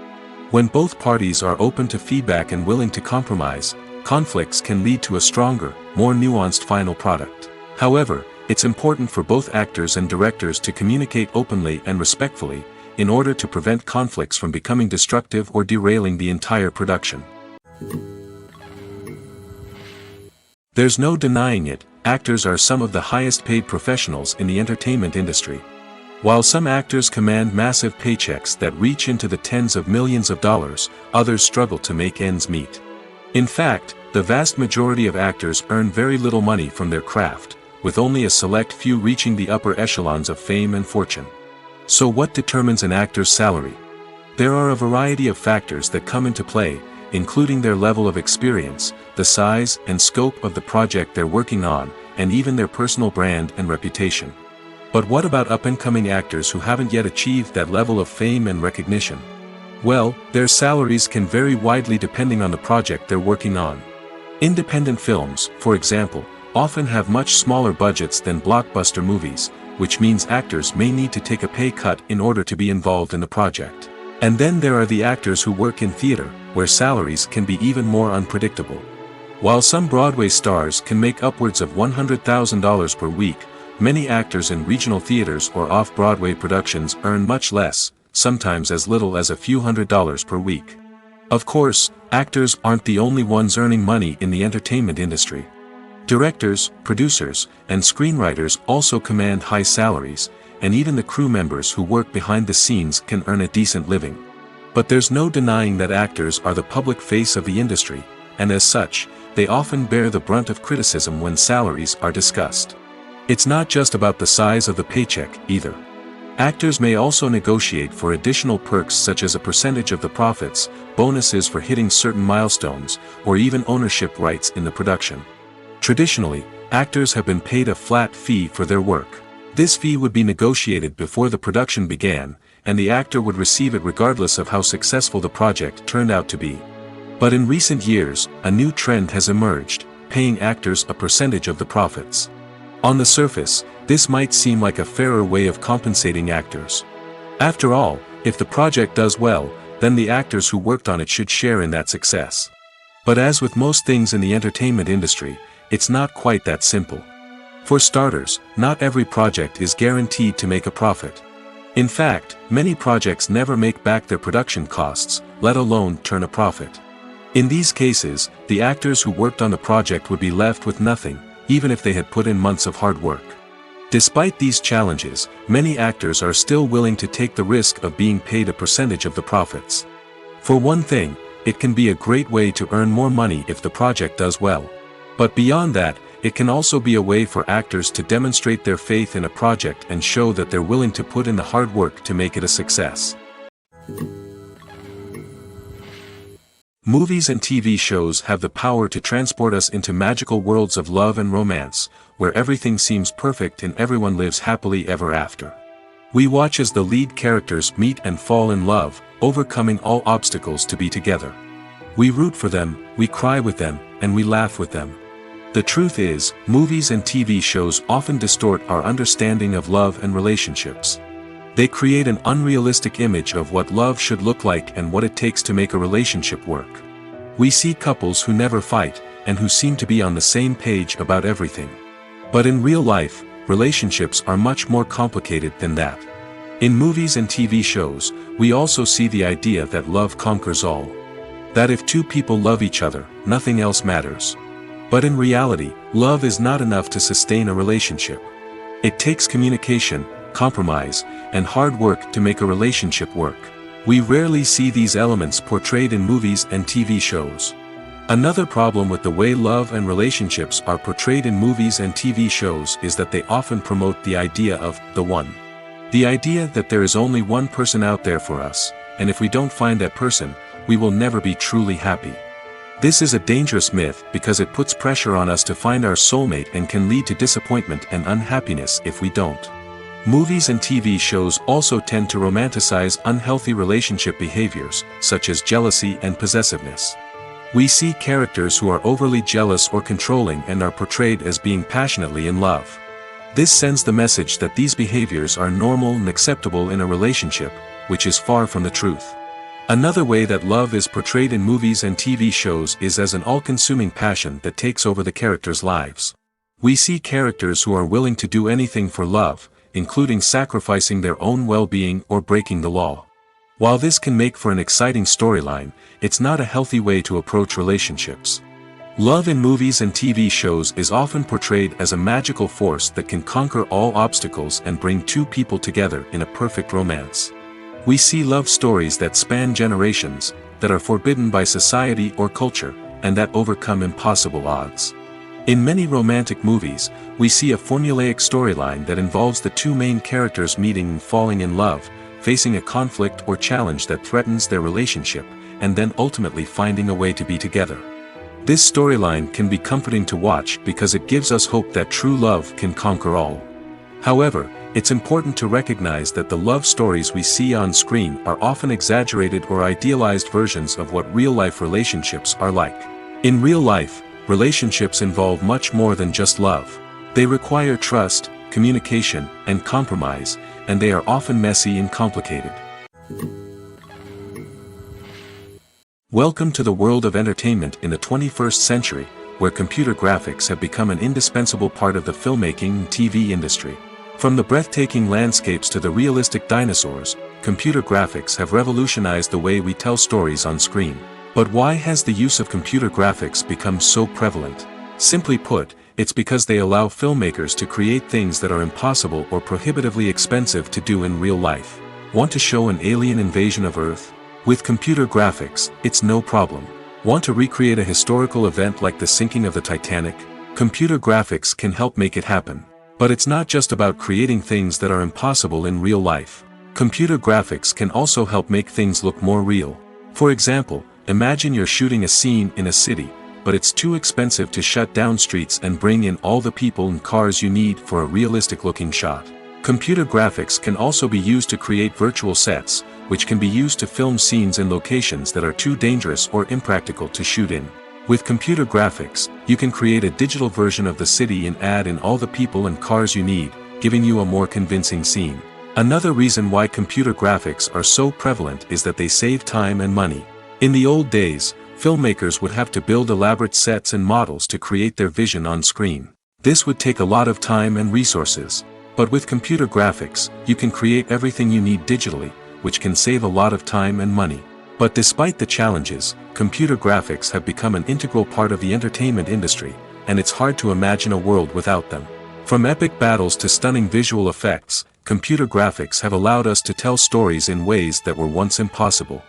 When both parties are open to feedback and willing to compromise, conflicts can lead to a stronger, more nuanced final product. However, it's important for both actors and directors to communicate openly and respectfully, in order to prevent conflicts from becoming destructive or derailing the entire production. There's no denying it, actors are some of the highest paid professionals in the entertainment industry. While some actors command massive paychecks that reach into the tens of millions of dollars, others struggle to make ends meet. In fact, the vast majority of actors earn very little money from their craft, with only a select few reaching the upper echelons of fame and fortune. So what determines an actor's salary? There are a variety of factors that come into play, including their level of experience, the size and scope of the project they're working on, and even their personal brand and reputation. But what about up-and-coming actors who haven't yet achieved that level of fame and recognition? Well, their salaries can vary widely depending on the project they're working on. Independent films, for example, often have much smaller budgets than blockbuster movies, which means actors may need to take a pay cut in order to be involved in the project. And then there are the actors who work in theater, where salaries can be even more unpredictable. While some Broadway stars can make upwards of $100,000 per week, many actors in regional theaters or off-Broadway productions earn much less, sometimes as little as a few $100s per week. Of course, actors aren't the only ones earning money in the entertainment industry. Directors, producers, and screenwriters also command high salaries, and even the crew members who work behind the scenes can earn a decent living. But there's no denying that actors are the public face of the industry, and as such, they often bear the brunt of criticism when salaries are discussed. It's not just about the size of the paycheck, either. Actors may also negotiate for additional perks such as a percentage of the profits, bonuses for hitting certain milestones, or even ownership rights in the production. Traditionally, actors have been paid a flat fee for their work. This fee would be negotiated before the production began, and the actor would receive it regardless of how successful the project turned out to be. But in recent years, a new trend has emerged, paying actors a percentage of the profits. On the surface, this might seem like a fairer way of compensating actors. After all, if the project does well, then the actors who worked on it should share in that success. But as with most things in the entertainment industry, it's not quite that simple. For starters, not every project is guaranteed to make a profit. In fact, many projects never make back their production costs, let alone turn a profit. In these cases, the actors who worked on the project would be left with nothing, even if they had put in months of hard work. Despite these challenges, many actors are still willing to take the risk of being paid a percentage of the profits. For one thing, it can be a great way to earn more money if the project does well. But beyond that, it can also be a way for actors to demonstrate their faith in a project and show that they're willing to put in the hard work to make it a success. Movies and TV shows have the power to transport us into magical worlds of love and romance, where everything seems perfect and everyone lives happily ever after. We watch as the lead characters meet and fall in love, overcoming all obstacles to be together. We root for them, we cry with them, and we laugh with them. The truth is, movies and TV shows often distort our understanding of love and relationships. They create an unrealistic image of what love should look like and what it takes to make a relationship work. We see couples who never fight, and who seem to be on the same page about everything. But in real life, relationships are much more complicated than that. In movies and TV shows, we also see the idea that love conquers all. That if two people love each other, nothing else matters. But in reality, love is not enough to sustain a relationship. It takes communication, compromise, and hard work to make a relationship work. We rarely see these elements portrayed in movies and TV shows. Another problem with the way love and relationships are portrayed in movies and TV shows is that they often promote the idea of the one. The idea that there is only one person out there for us, and if we don't find that person, we will never be truly happy. This is a dangerous myth because it puts pressure on us to find our soulmate and can lead to disappointment and unhappiness if we don't. Movies and TV shows also tend to romanticize unhealthy relationship behaviors, such as jealousy and possessiveness. We see characters who are overly jealous or controlling and are portrayed as being passionately in love. This sends the message that these behaviors are normal and acceptable in a relationship, which is far from the truth. Another way that love is portrayed in movies and TV shows is as an all-consuming passion that takes over the characters' lives. We see characters who are willing to do anything for love, including sacrificing their own well-being or breaking the law. While this can make for an exciting storyline, it's not a healthy way to approach relationships. Love in movies and TV shows is often portrayed as a magical force that can conquer all obstacles and bring two people together in a perfect romance. We see love stories that span generations, that are forbidden by society or culture, and that overcome impossible odds. In many romantic movies, we see a formulaic storyline that involves the two main characters meeting and falling in love, facing a conflict or challenge that threatens their relationship, and then ultimately finding a way to be together. This storyline can be comforting to watch because it gives us hope that true love can conquer all. However, it's important to recognize that the love stories we see on screen are often exaggerated or idealized versions of what real-life relationships are like. In real life, relationships involve much more than just love. They require trust, communication, and compromise, and they are often messy and complicated. Welcome to the world of entertainment in the 21st century, where computer graphics have become an indispensable part of the filmmaking and TV industry. From the breathtaking landscapes to the realistic dinosaurs, computer graphics have revolutionized the way we tell stories on screen. But why has the use of computer graphics become so prevalent? Simply put, it's because they allow filmmakers to create things that are impossible or prohibitively expensive to do in real life. Want to show an alien invasion of Earth? With computer graphics, it's no problem. Want to recreate a historical event like the sinking of the Titanic? Computer graphics can help make it happen. But it's not just about creating things that are impossible in real life. Computer graphics can also help make things look more real. For example, imagine you're shooting a scene in a city, but it's too expensive to shut down streets and bring in all the people and cars you need for a realistic-looking shot. Computer graphics can also be used to create virtual sets, which can be used to film scenes in locations that are too dangerous or impractical to shoot in. With computer graphics, you can create a digital version of the city and add in all the people and cars you need, giving you a more convincing scene. Another reason why computer graphics are so prevalent is that they save time and money. In the old days, filmmakers would have to build elaborate sets and models to create their vision on screen. This would take a lot of time and resources. But with computer graphics, you can create everything you need digitally, which can save a lot of time and money. But despite the challenges, computer graphics have become an integral part of the entertainment industry, and it's hard to imagine a world without them. From epic battles to stunning visual effects, computer graphics have allowed us to tell stories in ways that were once impossible.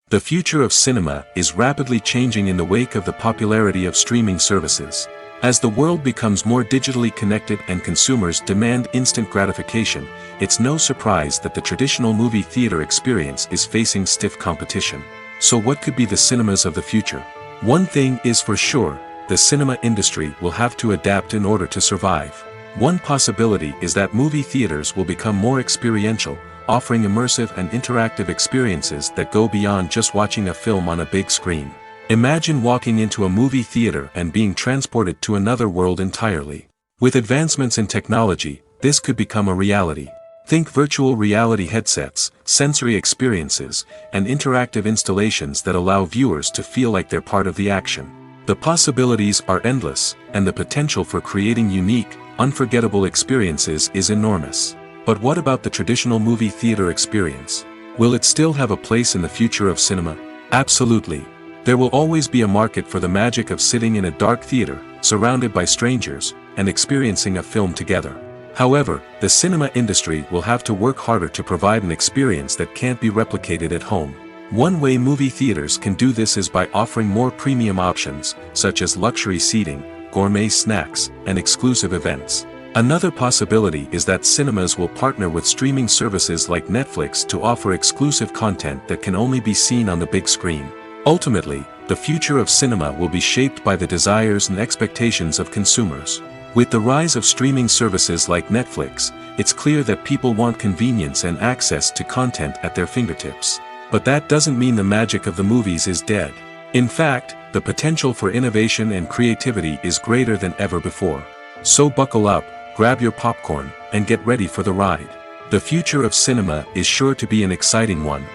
The future of cinema is rapidly changing in the wake of the popularity of streaming services. As the world becomes more digitally connected and consumers demand instant gratification, it's no surprise that the traditional movie theater experience is facing stiff competition. So what could be the cinemas of the future? One thing is for sure, the cinema industry will have to adapt in order to survive. One possibility is that movie theaters will become more experiential, offering immersive and interactive experiences that go beyond just watching a film on a big screen. Imagine walking into a movie theater and being transported to another world entirely. With advancements in technology, this could become a reality. Think virtual reality headsets, sensory experiences, and interactive installations that allow viewers to feel like they're part of the action. The possibilities are endless, and the potential for creating unique, unforgettable experiences is enormous. But what about the traditional movie theater experience? Will it still have a place in the future of cinema? Absolutely. There will always be a market for the magic of sitting in a dark theater, surrounded by strangers, and experiencing a film together. However, the cinema industry will have to work harder to provide an experience that can't be replicated at home. One way movie theaters can do this is by offering more premium options, such as luxury seating, gourmet snacks, and exclusive events. Another possibility is that cinemas will partner with streaming services like Netflix to offer exclusive content that can only be seen on the big screen. Ultimately, the future of cinema will be shaped by the desires and expectations of consumers. With the rise of streaming services like Netflix, it's clear that people want convenience and access to content at their fingertips. But that doesn't mean the magic of the movies is dead. In fact, the potential for innovation and creativity is greater than ever before. So buckle up, grab your popcorn, and get ready for the ride. The future of cinema is sure to be an exciting one.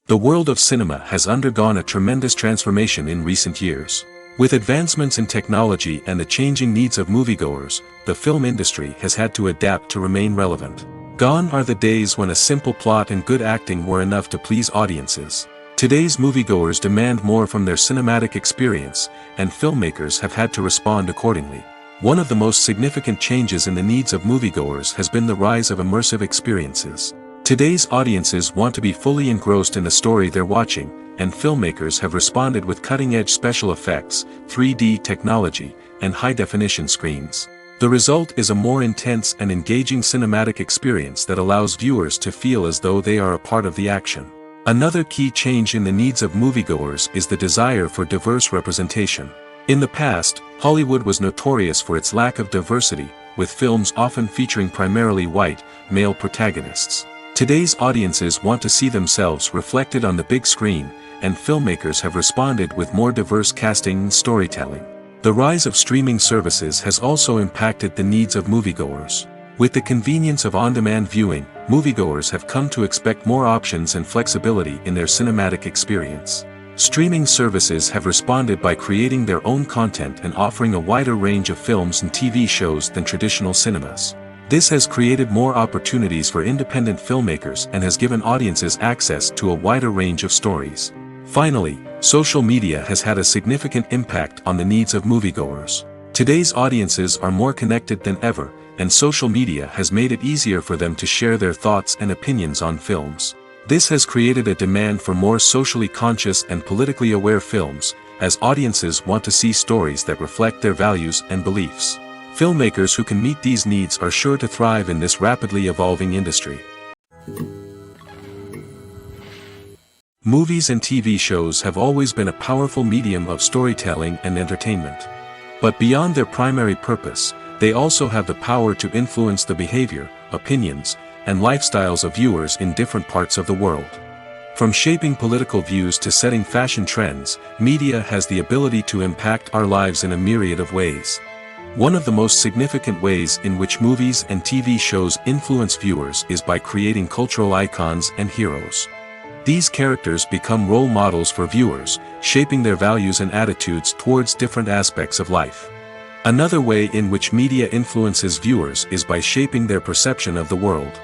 The world of cinema has undergone a tremendous transformation in recent years. With advancements in technology and the changing needs of moviegoers, the film industry has had to adapt to remain relevant. Gone are the days when a simple plot and good acting were enough to please audiences. Today's moviegoers demand more from their cinematic experience, and filmmakers have had to respond accordingly. One of the most significant changes in the needs of moviegoers has been the rise of immersive experiences. Today's audiences want to be fully engrossed in the story they're watching, and filmmakers have responded with cutting-edge special effects, 3D technology, and high-definition screens. The result is a more intense and engaging cinematic experience that allows viewers to feel as though they are a part of the action. Another key change in the needs of moviegoers is the desire for diverse representation. In the past, Hollywood was notorious for its lack of diversity, with films often featuring primarily white, male protagonists. Today's audiences want to see themselves reflected on the big screen, and filmmakers have responded with more diverse casting and storytelling. The rise of streaming services has also impacted the needs of moviegoers. With the convenience of on-demand viewing, moviegoers have come to expect more options and flexibility in their cinematic experience. Streaming services have responded by creating their own content and offering a wider range of films and TV shows than traditional cinemas. This has created more opportunities for independent filmmakers and has given audiences access to a wider range of stories. Finally, social media has had a significant impact on the needs of moviegoers. Today's audiences are more connected than ever, and social media has made it easier for them to share their thoughts and opinions on films. This has created a demand for more socially conscious and politically aware films, as audiences want to see stories that reflect their values and beliefs. Filmmakers who can meet these needs are sure to thrive in this rapidly evolving industry. Movies and TV shows have always been a powerful medium of storytelling and entertainment. But beyond their primary purpose, they also have the power to influence the behavior, opinions, and lifestyles of viewers in different parts of the world. From shaping political views to setting fashion trends, media has the ability to impact our lives in a myriad of ways. One of the most significant ways in which movies and TV shows influence viewers is by creating cultural icons and heroes. These characters become role models for viewers, shaping their values and attitudes towards different aspects of life. Another way in which media influences viewers is by shaping their perception of the world.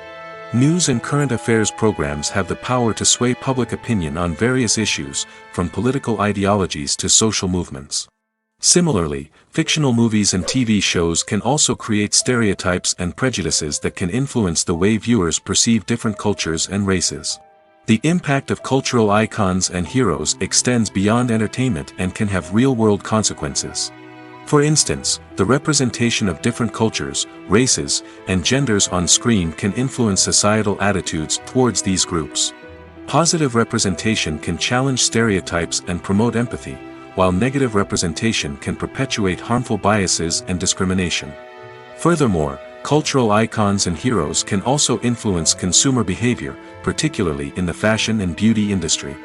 News and current affairs programs have the power to sway public opinion on various issues, from political ideologies to social movements. Similarly, fictional movies and TV shows can also create stereotypes and prejudices that can influence the way viewers perceive different cultures and races. The impact of cultural icons and heroes extends beyond entertainment and can have real-world consequences. For instance, the representation of different cultures, races, and genders on screen can influence societal attitudes towards these groups. Positive representation can challenge stereotypes and promote empathy, while negative representation can perpetuate harmful biases and discrimination. Furthermore, cultural icons and heroes can also influence consumer behavior, particularly in the fashion and beauty industry.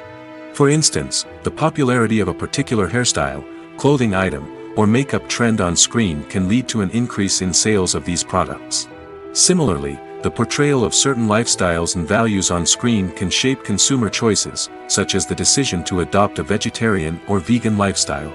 For instance, the popularity of a particular hairstyle, clothing item, or makeup trend on screen can lead to an increase in sales of these products. Similarly, the portrayal of certain lifestyles and values on screen can shape consumer choices, such as the decision to adopt a vegetarian or vegan lifestyle.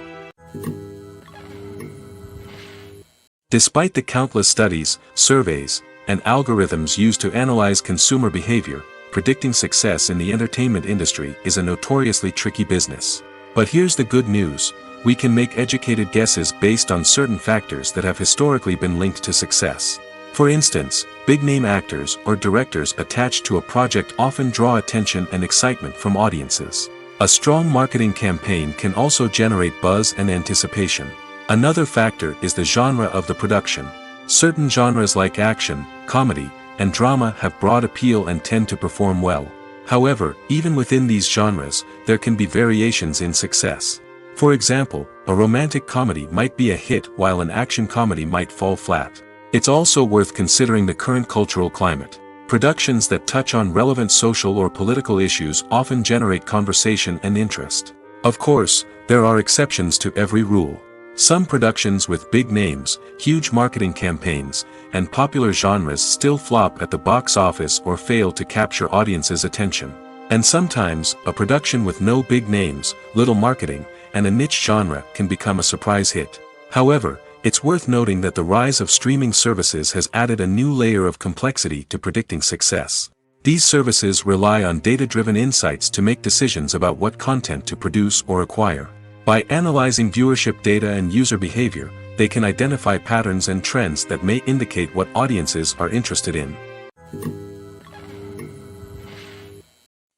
Despite the countless studies, surveys, and algorithms used to analyze consumer behavior, predicting success in the entertainment industry is a notoriously tricky business. But here's the good news: we can make educated guesses based on certain factors that have historically been linked to success. For instance, big-name actors or directors attached to a project often draw attention and excitement from audiences. A strong marketing campaign can also generate buzz and anticipation. Another factor is the genre of the production. Certain genres like action, comedy, and drama have broad appeal and tend to perform well. However, even within these genres, there can be variations in success. For example, a romantic comedy might be a hit while an action comedy might fall flat. It's also worth considering the current cultural climate. Productions that touch on relevant social or political issues often generate conversation and interest. Of course, there are exceptions to every rule. Some productions with big names, huge marketing campaigns, and popular genres still flop at the box office or fail to capture audiences' attention. And sometimes, a production with no big names, little marketing, and a niche genre can become a surprise hit. However, it's worth noting that the rise of streaming services has added a new layer of complexity to predicting success. These services rely on data-driven insights to make decisions about what content to produce or acquire. By analyzing viewership data and user behavior, they can identify patterns and trends that may indicate what audiences are interested in.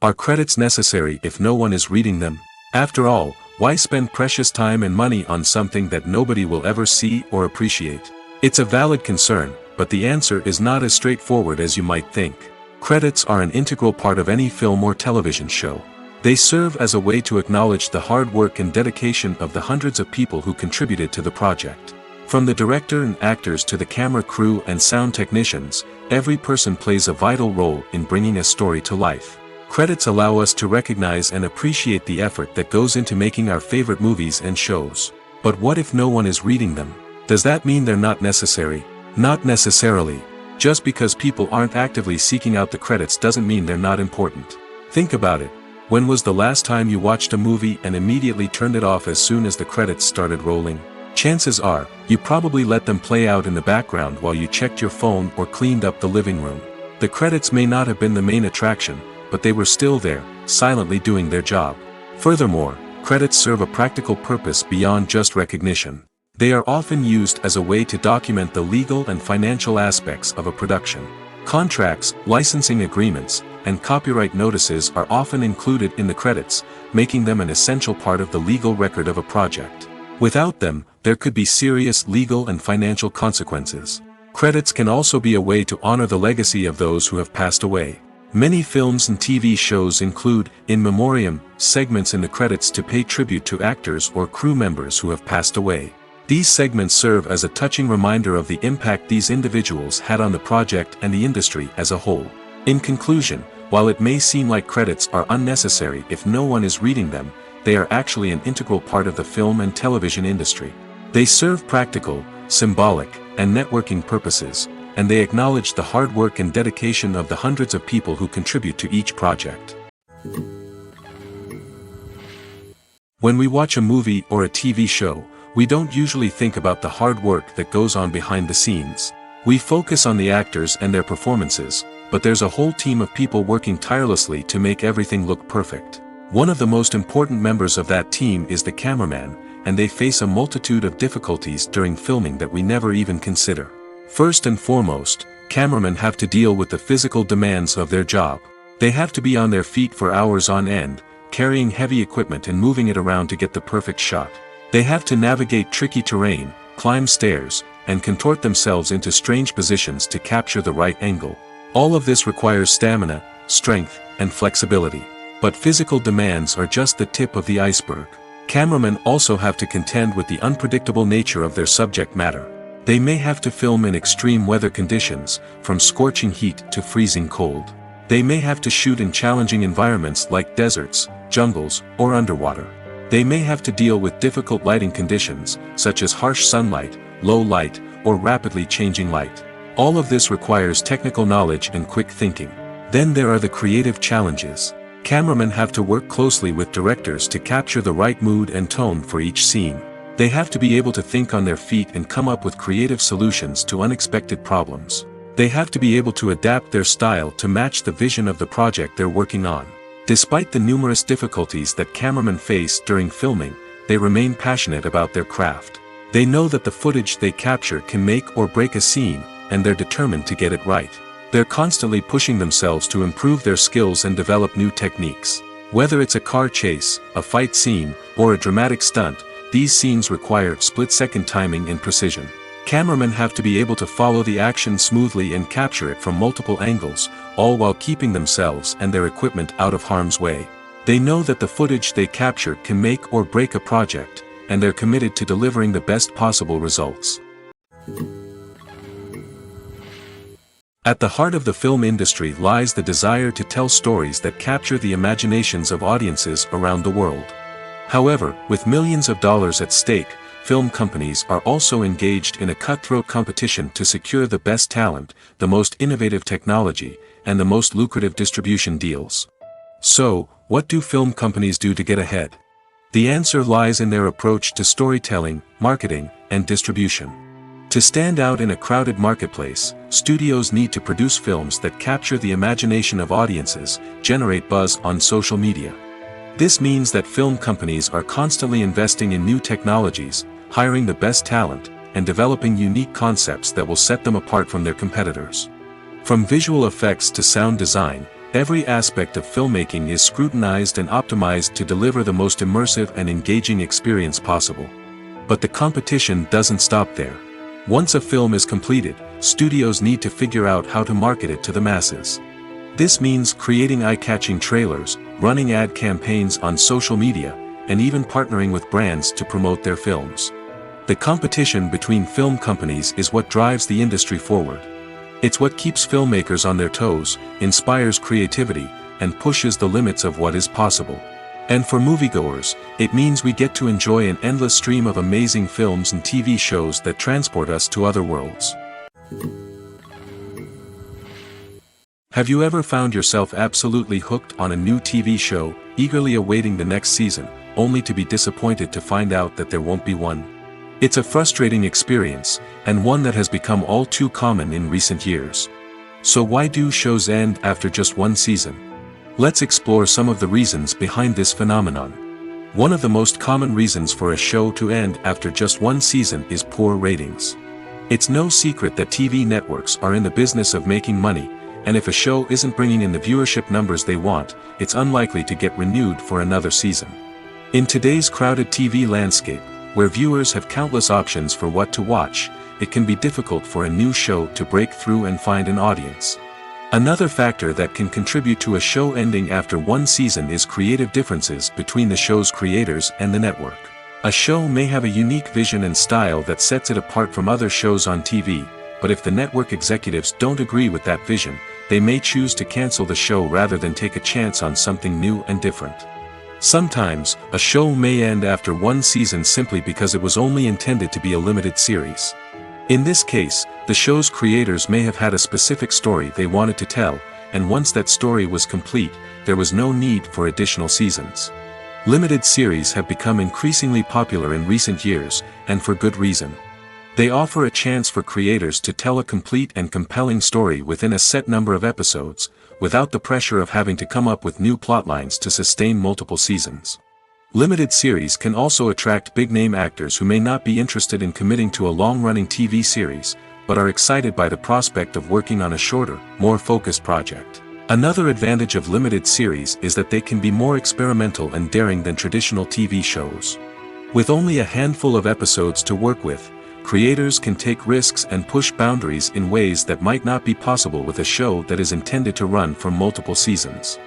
Are credits necessary if no one is reading them? After all, why spend precious time and money on something that nobody will ever see or appreciate? It's a valid concern, but the answer is not as straightforward as you might think. Credits are an integral part of any film or television show. They serve as a way to acknowledge the hard work and dedication of the hundreds of people who contributed to the project. From the director and actors to the camera crew and sound technicians, every person plays a vital role in bringing a story to life. Credits allow us to recognize and appreciate the effort that goes into making our favorite movies and shows. But what if no one is reading them? Does that mean they're not necessary? Not necessarily. Just because people aren't actively seeking out the credits doesn't mean they're not important. Think about it. When was the last time you watched a movie and immediately turned it off as soon as the credits started rolling? Chances are, you probably let them play out in the background while you checked your phone or cleaned up the living room. The credits may not have been the main attraction, but they were still there, silently doing their job. Furthermore, credits serve a practical purpose beyond just recognition. They are often used as a way to document the legal and financial aspects of a production. Contracts, licensing agreements, and copyright notices are often included in the credits, making them an essential part of the legal record of a project. Without them, there could be serious legal and financial consequences. Credits can also be a way to honor the legacy of those who have passed away. Many films and TV shows include, in memoriam, segments in the credits to pay tribute to actors or crew members who have passed away. These segments serve as a touching reminder of the impact these individuals had on the project and the industry as a whole. In conclusion, while it may seem like credits are unnecessary if no one is reading them, they are actually an integral part of the film and television industry. They serve practical, symbolic, and networking purposes, and they acknowledge the hard work and dedication of the hundreds of people who contribute to each project. When we watch a movie or a TV show, we don't usually think about the hard work that goes on behind the scenes. We focus on the actors and their performances, but there's a whole team of people working tirelessly to make everything look perfect. One of the most important members of that team is the cameraman, and they face a multitude of difficulties during filming that we never even consider. First and foremost, cameramen have to deal with the physical demands of their job. They have to be on their feet for hours on end, carrying heavy equipment and moving it around to get the perfect shot. They have to navigate tricky terrain, climb stairs, and contort themselves into strange positions to capture the right angle. All of this requires stamina, strength, and flexibility. But physical demands are just the tip of the iceberg. Cameramen also have to contend with the unpredictable nature of their subject matter. They may have to film in extreme weather conditions, from scorching heat to freezing cold. They may have to shoot in challenging environments like deserts, jungles, or underwater. They may have to deal with difficult lighting conditions, such as harsh sunlight, low light, or rapidly changing light. All of this requires technical knowledge and quick thinking. Then there are the creative challenges. Cameramen have to work closely with directors to capture the right mood and tone for each scene. They have to be able to think on their feet and come up with creative solutions to unexpected problems. They have to be able to adapt their style to match the vision of the project they're working on. Despite the numerous difficulties that cameramen face during filming, they remain passionate about their craft. They know that the footage they capture can make or break a scene, and they're determined to get it right. They're constantly pushing themselves to improve their skills and develop new techniques. Whether it's a car chase, a fight scene, or a dramatic stunt, these scenes require split-second timing and precision. Cameramen have to be able to follow the action smoothly and capture it from multiple angles, all while keeping themselves and their equipment out of harm's way. They know that the footage they capture can make or break a project, and they're committed to delivering the best possible results. At the heart of the film industry lies the desire to tell stories that capture the imaginations of audiences around the world. However, with millions of dollars at stake, film companies are also engaged in a cutthroat competition to secure the best talent, the most innovative technology, and the most lucrative distribution deals. So, what do film companies do to get ahead? The answer lies in their approach to storytelling, marketing, and distribution. To stand out in a crowded marketplace, studios need to produce films that capture the imagination of audiences, generate buzz on social media. This means that film companies are constantly investing in new technologies, hiring the best talent, and developing unique concepts that will set them apart from their competitors. From visual effects to sound design, every aspect of filmmaking is scrutinized and optimized to deliver the most immersive and engaging experience possible. But the competition doesn't stop there. Once a film is completed, studios need to figure out how to market it to the masses. This means creating eye-catching trailers, running ad campaigns on social media, and even partnering with brands to promote their films. The competition between film companies is what drives the industry forward. It's what keeps filmmakers on their toes, inspires creativity, and pushes the limits of what is possible. And for moviegoers, it means we get to enjoy an endless stream of amazing films and TV shows that transport us to other worlds. Have you ever found yourself absolutely hooked on a new TV show, eagerly awaiting the next season, only to be disappointed to find out that there won't be one? It's a frustrating experience, and one that has become all too common in recent years. So why do shows end after just one season? Let's explore some of the reasons behind this phenomenon. One of the most common reasons for a show to end after just one season is poor ratings. It's no secret that TV networks are in the business of making money, and if a show isn't bringing in the viewership numbers they want, it's unlikely to get renewed for another season. In today's crowded TV landscape, where viewers have countless options for what to watch, it can be difficult for a new show to break through and find an audience. Another factor that can contribute to a show ending after one season is creative differences between the show's creators and the network. A show may have a unique vision and style that sets it apart from other shows on TV, but if the network executives don't agree with that vision, they may choose to cancel the show rather than take a chance on something new and different. Sometimes, a show may end after one season simply because it was only intended to be a limited series. In this case, the show's creators may have had a specific story they wanted to tell, and once that story was complete, there was no need for additional seasons. Limited series have become increasingly popular in recent years, and for good reason. They offer a chance for creators to tell a complete and compelling story within a set number of episodes, without the pressure of having to come up with new plotlines to sustain multiple seasons. Limited series can also attract big-name actors who may not be interested in committing to a long-running TV series, but are excited by the prospect of working on a shorter, more focused project. Another advantage of limited series is that they can be more experimental and daring than traditional TV shows. With only a handful of episodes to work with, creators can take risks and push boundaries in ways that might not be possible with a show that is intended to run for multiple seasons.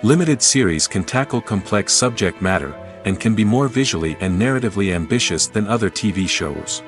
Limited series can tackle complex subject matter, and can be more visually and narratively ambitious than other TV shows.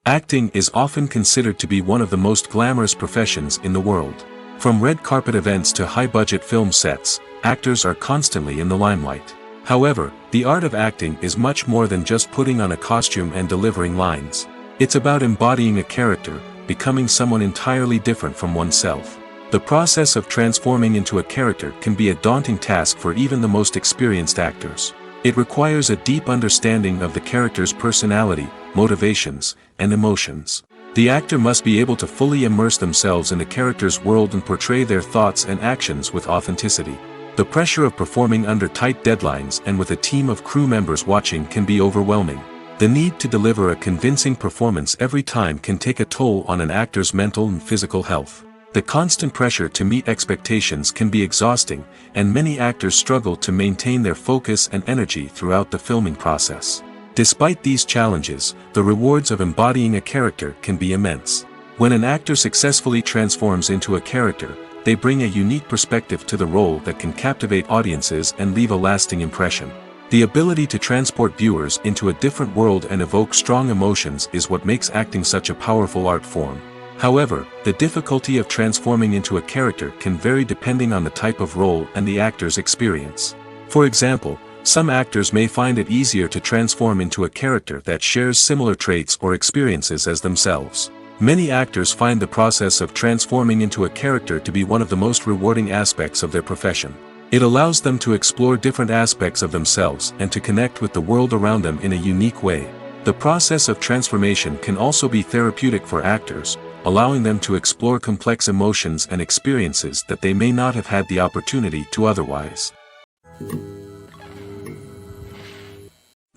Acting is often considered to be one of the most glamorous professions in the world. From red carpet events to high-budget film sets, actors are constantly in the limelight. However, the art of acting is much more than just putting on a costume and delivering lines. It's about embodying a character, becoming someone entirely different from oneself. The process of transforming into a character can be a daunting task for even the most experienced actors. It requires a deep understanding of the character's personality, motivations, and emotions. The actor must be able to fully immerse themselves in the character's world and portray their thoughts and actions with authenticity. The pressure of performing under tight deadlines and with a team of crew members watching can be overwhelming. The need to deliver a convincing performance every time can take a toll on an actor's mental and physical health. The constant pressure to meet expectations can be exhausting, and many actors struggle to maintain their focus and energy throughout the filming process. Despite these challenges, the rewards of embodying a character can be immense. When an actor successfully transforms into a character, they bring a unique perspective to the role that can captivate audiences and leave a lasting impression. The ability to transport viewers into a different world and evoke strong emotions is what makes acting such a powerful art form. However, the difficulty of transforming into a character can vary depending on the type of role and the actor's experience. For example, some actors may find it easier to transform into a character that shares similar traits or experiences as themselves. Many actors find the process of transforming into a character to be one of the most rewarding aspects of their profession. It allows them to explore different aspects of themselves and to connect with the world around them in a unique way. The process of transformation can also be therapeutic for actors, allowing them to explore complex emotions and experiences that they may not have had the opportunity to otherwise.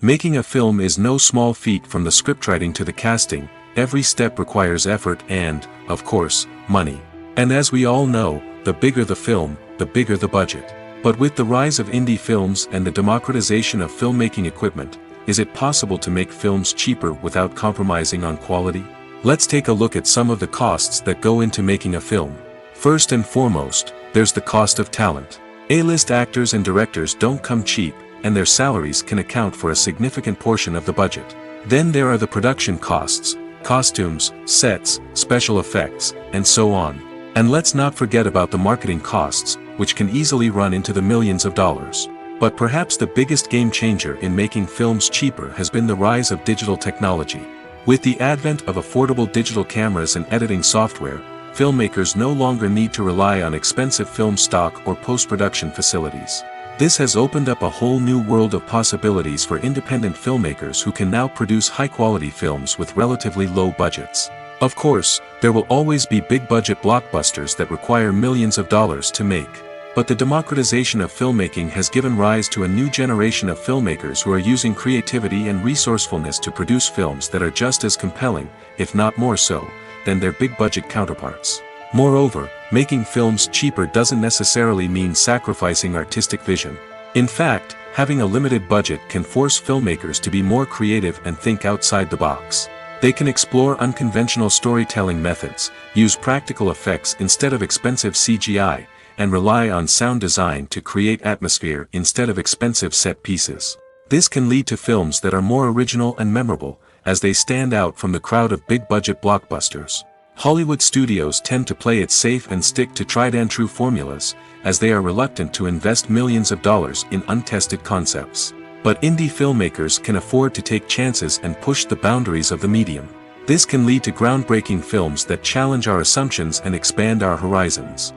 Making a film is no small feat. From the scriptwriting to the casting, every step requires effort and, of course, money. And as we all know, the bigger the film, the bigger the budget. But with the rise of indie films and the democratization of filmmaking equipment, is it possible to make films cheaper without compromising on quality? Let's take a look at some of the costs that go into making a film. First and foremost, there's the cost of talent. A-list actors and directors don't come cheap, and their salaries can account for a significant portion of the budget. Then there are the production costs, costumes, sets, special effects, and so on. And let's not forget about the marketing costs, which can easily run into the millions of dollars. But perhaps the biggest game changer in making films cheaper has been the rise of digital technology. With the advent of affordable digital cameras and editing software, filmmakers no longer need to rely on expensive film stock or post-production facilities. This has opened up a whole new world of possibilities for independent filmmakers who can now produce high-quality films with relatively low budgets. Of course, there will always be big-budget blockbusters that require millions of dollars to make. But the democratization of filmmaking has given rise to a new generation of filmmakers who are using creativity and resourcefulness to produce films that are just as compelling, if not more so, than their big-budget counterparts. Moreover, making films cheaper doesn't necessarily mean sacrificing artistic vision. In fact, having a limited budget can force filmmakers to be more creative and think outside the box. They can explore unconventional storytelling methods, use practical effects instead of expensive CGI, and rely on sound design to create atmosphere instead of expensive set pieces. This can lead to films that are more original and memorable, as they stand out from the crowd of big-budget blockbusters. Hollywood studios tend to play it safe and stick to tried-and-true formulas, as they are reluctant to invest millions of dollars in untested concepts. But indie filmmakers can afford to take chances and push the boundaries of the medium. This can lead to groundbreaking films that challenge our assumptions and expand our horizons.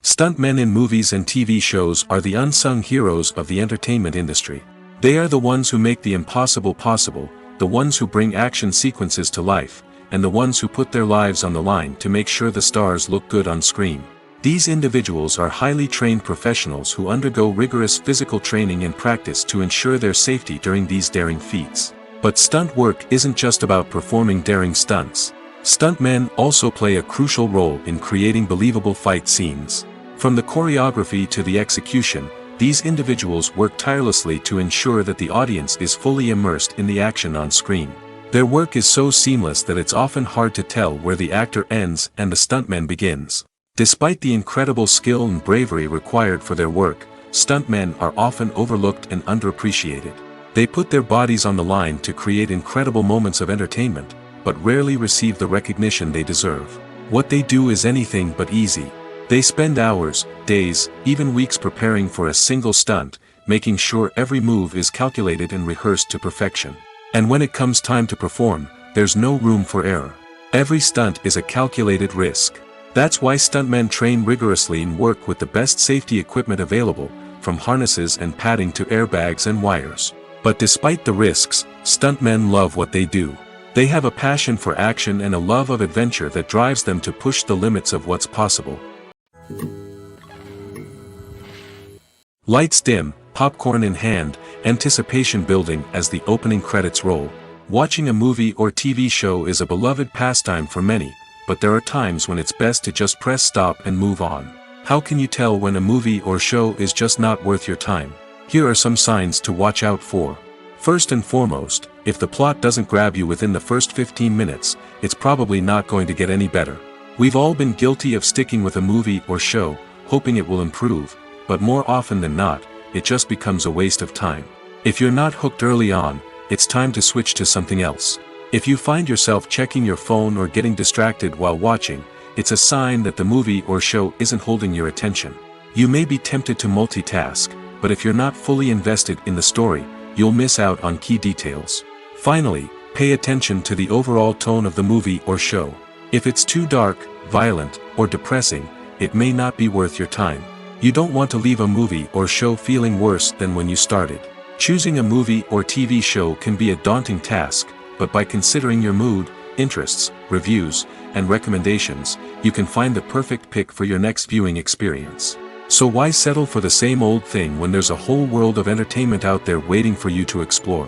Stuntmen in movies and TV shows are the unsung heroes of the entertainment industry. They are the ones who make the impossible possible, the ones who bring action sequences to life, and the ones who put their lives on the line to make sure the stars look good on screen. These individuals are highly trained professionals who undergo rigorous physical training and practice to ensure their safety during these daring feats. But stunt work isn't just about performing daring stunts. Stuntmen also play a crucial role in creating believable fight scenes. From the choreography to the execution, these individuals work tirelessly to ensure that the audience is fully immersed in the action on screen. Their work is so seamless that it's often hard to tell where the actor ends and the stuntman begins. Despite the incredible skill and bravery required for their work, stuntmen are often overlooked and underappreciated. They put their bodies on the line to create incredible moments of entertainment, but rarely receive the recognition they deserve. What they do is anything but easy. They spend hours, days, even weeks preparing for a single stunt, making sure every move is calculated and rehearsed to perfection. And when it comes time to perform, there's no room for error. Every stunt is a calculated risk. That's why stuntmen train rigorously and work with the best safety equipment available, from harnesses and padding to airbags and wires. But despite the risks, stuntmen love what they do. They have a passion for action and a love of adventure that drives them to push the limits of what's possible. Lights dim, popcorn in hand, anticipation building as the opening credits roll. Watching a movie or TV show is a beloved pastime for many, but there are times when it's best to just press stop and move on. How can you tell when a movie or show is just not worth your time? Here are some signs to watch out for. First and foremost, if the plot doesn't grab you within the first 15 minutes, it's probably not going to get any better. We've all been guilty of sticking with a movie or show, hoping it will improve, but more often than not, it just becomes a waste of time. If you're not hooked early on, it's time to switch to something else. If you find yourself checking your phone or getting distracted while watching, it's a sign that the movie or show isn't holding your attention. You may be tempted to multitask, but if you're not fully invested in the story, you'll miss out on key details. Finally, pay attention to the overall tone of the movie or show. If it's too dark, violent, or depressing, it may not be worth your time. You don't want to leave a movie or show feeling worse than when you started. Choosing a movie or TV show can be a daunting task, but by considering your mood, interests, reviews, and recommendations, you can find the perfect pick for your next viewing experience. So why settle for the same old thing when there's a whole world of entertainment out there waiting for you to explore?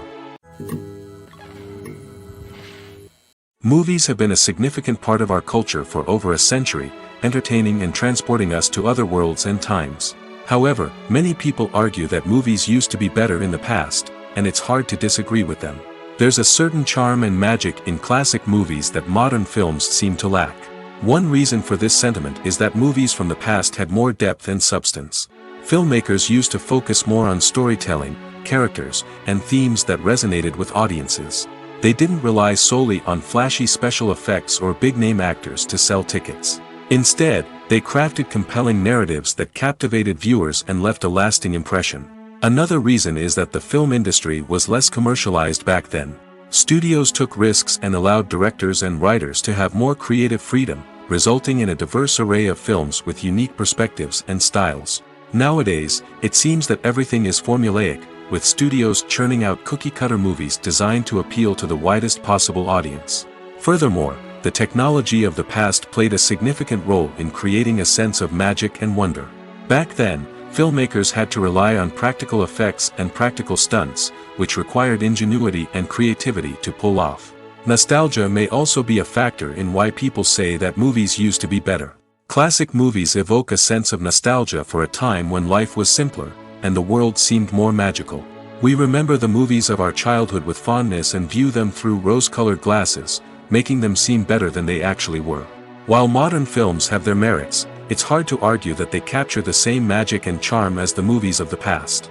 Movies have been a significant part of our culture for over a century, entertaining and transporting us to other worlds and times. However, many people argue that movies used to be better in the past, and it's hard to disagree with them. There's a certain charm and magic in classic movies that modern films seem to lack. One reason for this sentiment is that movies from the past had more depth and substance. Filmmakers used to focus more on storytelling, characters, and themes that resonated with audiences. They didn't rely solely on flashy special effects or big-name actors to sell tickets. Instead, they crafted compelling narratives that captivated viewers and left a lasting impression. Another reason is that the film industry was less commercialized back then. Studios took risks and allowed directors and writers to have more creative freedom, resulting in a diverse array of films with unique perspectives and styles. Nowadays, it seems that everything is formulaic, with studios churning out cookie-cutter movies designed to appeal to the widest possible audience. Furthermore, the technology of the past played a significant role in creating a sense of magic and wonder. Back then, filmmakers had to rely on practical effects and practical stunts, which required ingenuity and creativity to pull off. Nostalgia may also be a factor in why people say that movies used to be better. Classic movies evoke a sense of nostalgia for a time when life was simpler, and the world seemed more magical. We remember the movies of our childhood with fondness and view them through rose-colored glasses, making them seem better than they actually were. While modern films have their merits, it's hard to argue that they capture the same magic and charm as the movies of the past.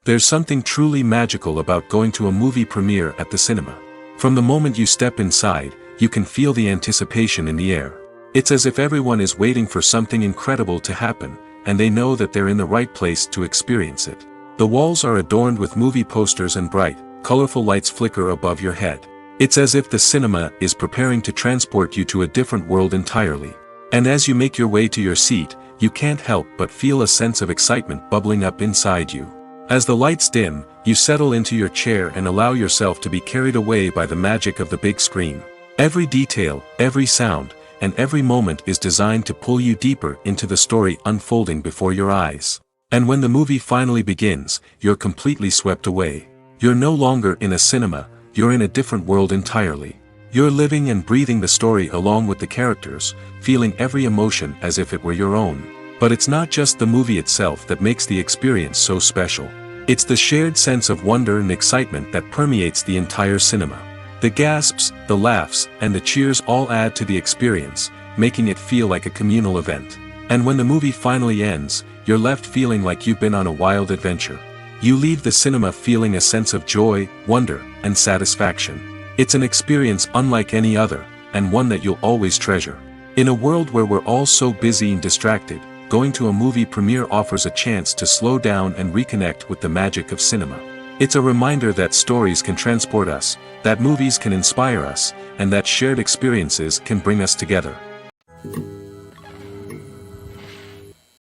There's something truly magical about going to a movie premiere at the cinema. From the moment you step inside, you can feel the anticipation in the air. It's as if everyone is waiting for something incredible to happen, and they know that they're in the right place to experience it. The walls are adorned with movie posters and bright, colorful lights flicker above your head. It's as if the cinema is preparing to transport you to a different world entirely. And as you make your way to your seat, you can't help but feel a sense of excitement bubbling up inside you. As the lights dim, you settle into your chair and allow yourself to be carried away by the magic of the big screen. Every detail, every sound, and every moment is designed to pull you deeper into the story unfolding before your eyes. And when the movie finally begins, you're completely swept away. You're no longer in a cinema, you're in a different world entirely. You're living and breathing the story along with the characters, feeling every emotion as if it were your own. But it's not just the movie itself that makes the experience so special. It's the shared sense of wonder and excitement that permeates the entire cinema. The gasps, the laughs, and the cheers all add to the experience, making it feel like a communal event. And when the movie finally ends, you're left feeling like you've been on a wild adventure. You leave the cinema feeling a sense of joy, wonder, and satisfaction. It's an experience unlike any other, and one that you'll always treasure. In a world where we're all so busy and distracted, going to a movie premiere offers a chance to slow down and reconnect with the magic of cinema. It's a reminder that stories can transport us, that movies can inspire us, and that shared experiences can bring us together.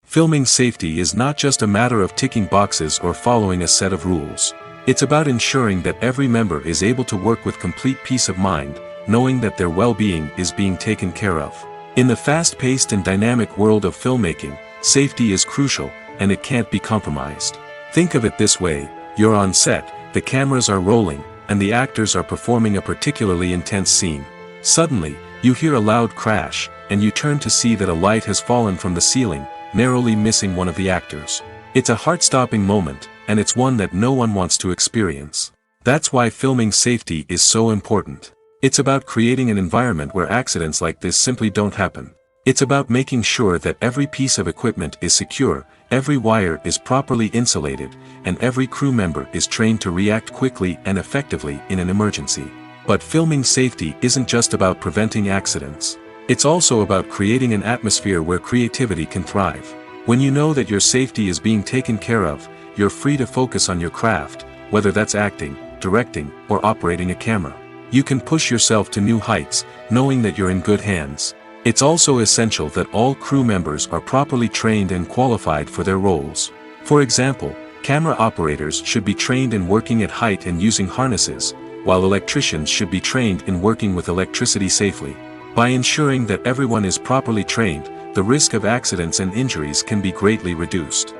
Filming safety is not just a matter of ticking boxes or following a set of rules. It's about ensuring that every member is able to work with complete peace of mind, knowing that their well-being is being taken care of. In the fast-paced and dynamic world of filmmaking, safety is crucial, and it can't be compromised. Think of it this way: you're on set, the cameras are rolling, and the actors are performing a particularly intense scene. Suddenly, you hear a loud crash, and you turn to see that a light has fallen from the ceiling, narrowly missing one of the actors. It's a heart-stopping moment, and it's one that no one wants to experience. That's why filming safety is so important. It's about creating an environment where accidents like this simply don't happen. It's about making sure that every piece of equipment is secure, every wire is properly insulated, and every crew member is trained to react quickly and effectively in an emergency. But filming safety isn't just about preventing accidents. It's also about creating an atmosphere where creativity can thrive. When you know that your safety is being taken care of, you're free to focus on your craft, whether that's acting, directing, or operating a camera. You can push yourself to new heights, knowing that you're in good hands. It's also essential that all crew members are properly trained and qualified for their roles. For example, camera operators should be trained in working at height and using harnesses, while electricians should be trained in working with electricity safely. By ensuring that everyone is properly trained, the risk of accidents and injuries can be greatly reduced.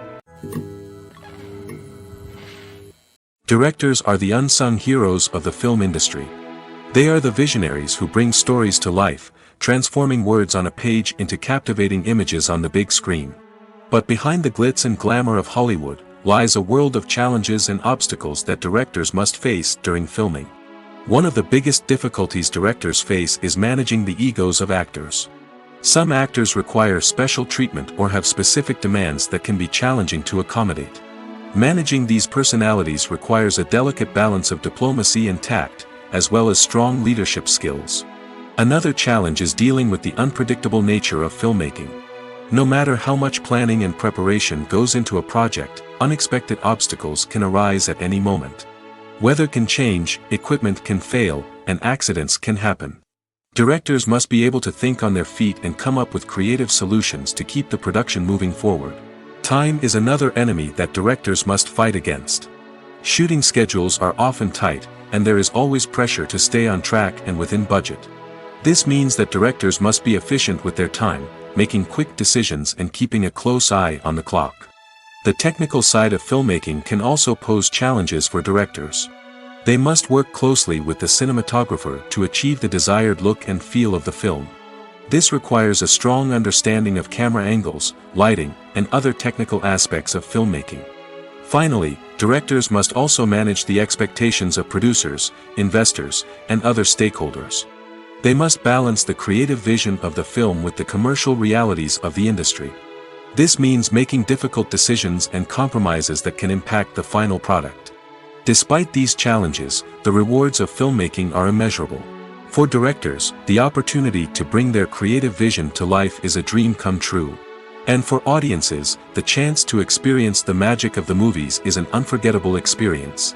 Directors are the unsung heroes of the film industry. They are the visionaries who bring stories to life, transforming words on a page into captivating images on the big screen. But behind the glitz and glamour of Hollywood, lies a world of challenges and obstacles that directors must face during filming. One of the biggest difficulties directors face is managing the egos of actors. Some actors require special treatment or have specific demands that can be challenging to accommodate. Managing these personalities requires a delicate balance of diplomacy and tact, as well as strong leadership skills. Another challenge is dealing with the unpredictable nature of filmmaking. No matter how much planning and preparation goes into a project, unexpected obstacles can arise at any moment. Weather can change, equipment can fail, and accidents can happen. Directors must be able to think on their feet and come up with creative solutions to keep the production moving forward. Time is another enemy that directors must fight against. Shooting schedules are often tight, and there is always pressure to stay on track and within budget. This means that directors must be efficient with their time, making quick decisions and keeping a close eye on the clock. The technical side of filmmaking can also pose challenges for directors. They must work closely with the cinematographer to achieve the desired look and feel of the film. This requires a strong understanding of camera angles, lighting, and other technical aspects of filmmaking. Finally, directors must also manage the expectations of producers, investors, and other stakeholders. They must balance the creative vision of the film with the commercial realities of the industry. This means making difficult decisions and compromises that can impact the final product. Despite these challenges, the rewards of filmmaking are immeasurable. For directors, the opportunity to bring their creative vision to life is a dream come true. And for audiences, the chance to experience the magic of the movies is an unforgettable experience.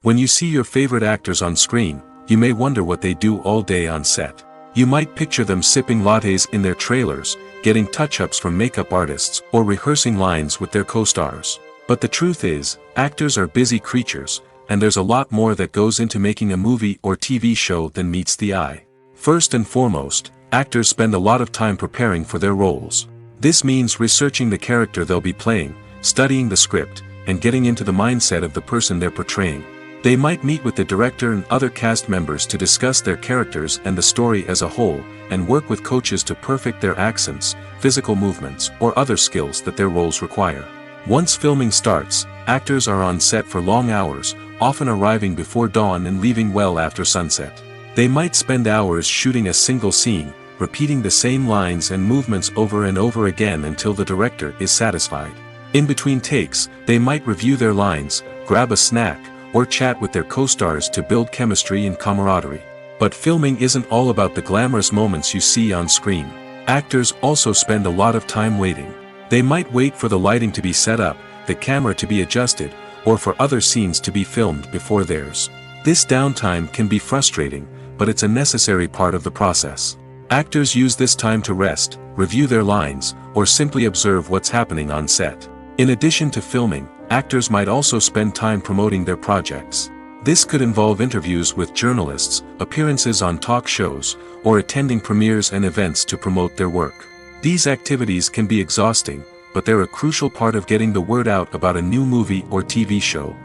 When you see your favorite actors on screen, you may wonder what they do all day on set. You might picture them sipping lattes in their trailers, getting touch-ups from makeup artists, or rehearsing lines with their co-stars. But the truth is, actors are busy creatures, and there's a lot more that goes into making a movie or TV show than meets the eye. First and foremost, actors spend a lot of time preparing for their roles. This means researching the character they'll be playing, studying the script, and getting into the mindset of the person they're portraying. They might meet with the director and other cast members to discuss their characters and the story as a whole, and work with coaches to perfect their accents, physical movements, or other skills that their roles require. Once filming starts, actors are on set for long hours, often arriving before dawn and leaving well after sunset. They might spend hours shooting a single scene, repeating the same lines and movements over and over again until the director is satisfied. In between takes, they might review their lines, grab a snack, or chat with their co-stars to build chemistry and camaraderie. But filming isn't all about the glamorous moments you see on screen. Actors also spend a lot of time waiting. They might wait for the lighting to be set up, the camera to be adjusted, or for other scenes to be filmed before theirs. This downtime can be frustrating, but it's a necessary part of the process. Actors use this time to rest, review their lines, or simply observe what's happening on set. In addition to filming, actors might also spend time promoting their projects. This could involve interviews with journalists, appearances on talk shows, or attending premieres and events to promote their work. These activities can be exhausting, but they're a crucial part of getting the word out about a new movie or TV show.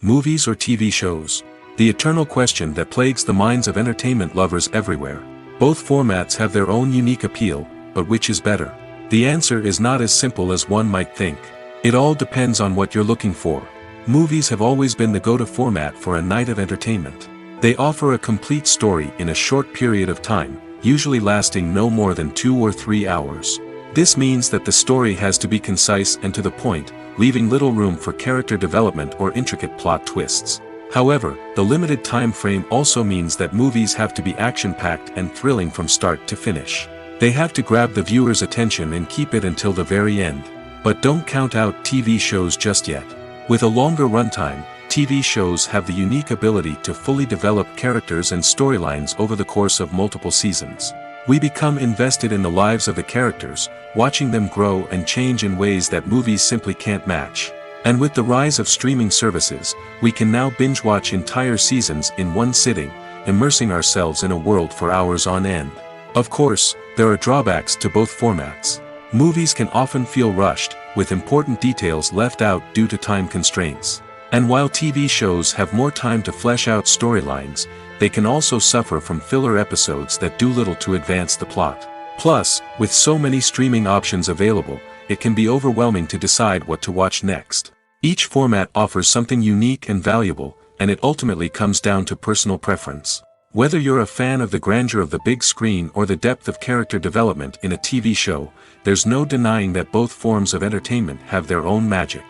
Movies or TV shows? The eternal question that plagues the minds of entertainment lovers everywhere. Both formats have their own unique appeal, but which is better? The answer is not as simple as one might think. It all depends on what you're looking for. Movies have always been the go-to format for a night of entertainment. They offer a complete story in a short period of time, usually lasting no more than 2 or 3 hours. This means that the story has to be concise and to the point, leaving little room for character development or intricate plot twists. However, the limited time frame also means that movies have to be action-packed and thrilling from start to finish. They have to grab the viewer's attention and keep it until the very end. But don't count out TV shows just yet. With a longer runtime, TV shows have the unique ability to fully develop characters and storylines over the course of multiple seasons. We become invested in the lives of the characters, watching them grow and change in ways that movies simply can't match. And with the rise of streaming services, we can now binge-watch entire seasons in one sitting, immersing ourselves in a world for hours on end. Of course, there are drawbacks to both formats. Movies can often feel rushed, with important details left out due to time constraints. And while TV shows have more time to flesh out storylines, they can also suffer from filler episodes that do little to advance the plot. Plus, with so many streaming options available, it can be overwhelming to decide what to watch next. Each format offers something unique and valuable, and it ultimately comes down to personal preference. Whether you're a fan of the grandeur of the big screen or the depth of character development in a TV show, there's no denying that both forms of entertainment have their own magic.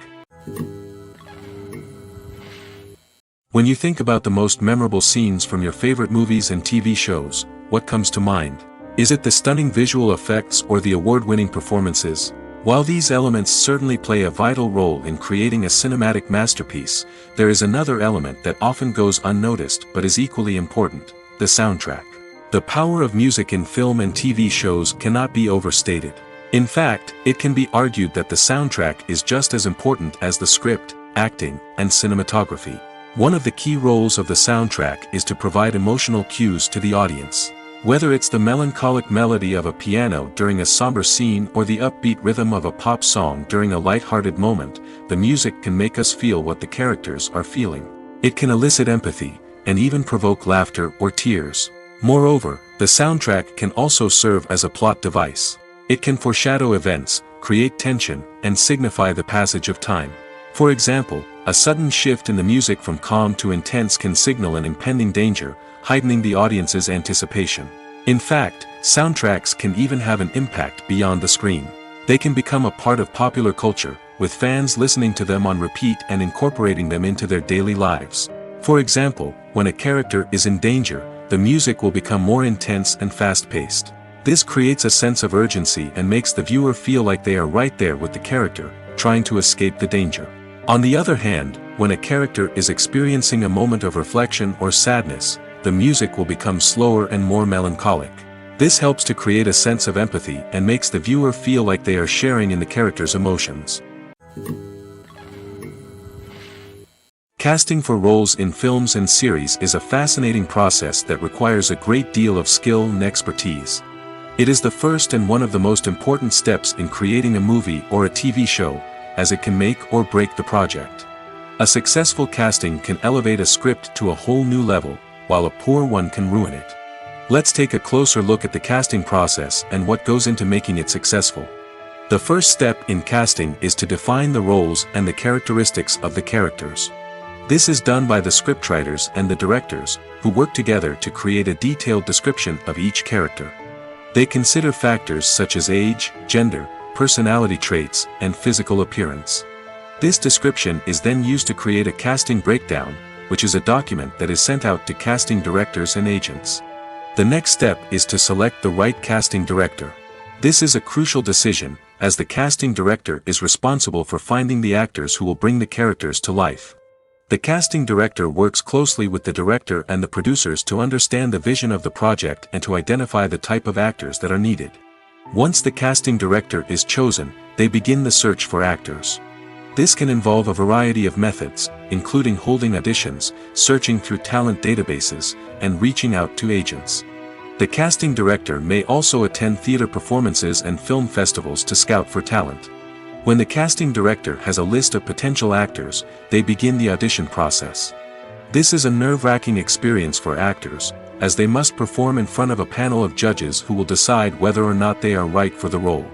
When you think about the most memorable scenes from your favorite movies and TV shows, what comes to mind? Is it the stunning visual effects or the award-winning performances? While these elements certainly play a vital role in creating a cinematic masterpiece, there is another element that often goes unnoticed but is equally important: the soundtrack. The power of music in film and TV shows cannot be overstated. In fact, it can be argued that the soundtrack is just as important as the script, acting, and cinematography. One of the key roles of the soundtrack is to provide emotional cues to the audience. Whether it's the melancholic melody of a piano during a somber scene or the upbeat rhythm of a pop song during a light-hearted moment, the music can make us feel what the characters are feeling. It can elicit empathy, and even provoke laughter or tears. Moreover, the soundtrack can also serve as a plot device. It can foreshadow events, create tension, and signify the passage of time. For example, a sudden shift in the music from calm to intense can signal an impending danger, heightening the audience's anticipation. In fact, soundtracks can even have an impact beyond the screen. They can become a part of popular culture, with fans listening to them on repeat and incorporating them into their daily lives. For example, when a character is in danger, the music will become more intense and fast-paced. This creates a sense of urgency and makes the viewer feel like they are right there with the character, trying to escape the danger. On the other hand, when a character is experiencing a moment of reflection or sadness, the music will become slower and more melancholic. This helps to create a sense of empathy and makes the viewer feel like they are sharing in the character's emotions. Casting for roles in films and series is a fascinating process that requires a great deal of skill and expertise. It is the first and one of the most important steps in creating a movie or a TV show, as it can make or break the project. A successful casting can elevate a script to a whole new level, while a poor one can ruin it. Let's take a closer look at the casting process and what goes into making it successful. The first step in casting is to define the roles and the characteristics of the characters. This is done by the scriptwriters and the directors, who work together to create a detailed description of each character. They consider factors such as age, gender, personality traits, and physical appearance. This description is then used to create a casting breakdown, which is a document that is sent out to casting directors and agents. The next step is to select the right casting director. This is a crucial decision, as the casting director is responsible for finding the actors who will bring the characters to life. The casting director works closely with the director and the producers to understand the vision of the project and to identify the type of actors that are needed. Once the casting director is chosen, they begin the search for actors. This can involve a variety of methods, including holding auditions, searching through talent databases, and reaching out to agents. The casting director may also attend theater performances and film festivals to scout for talent. When the casting director has a list of potential actors, they begin the audition process. This is a nerve-wracking experience for actors, as they must perform in front of a panel of judges who will decide whether or not they are right for the role.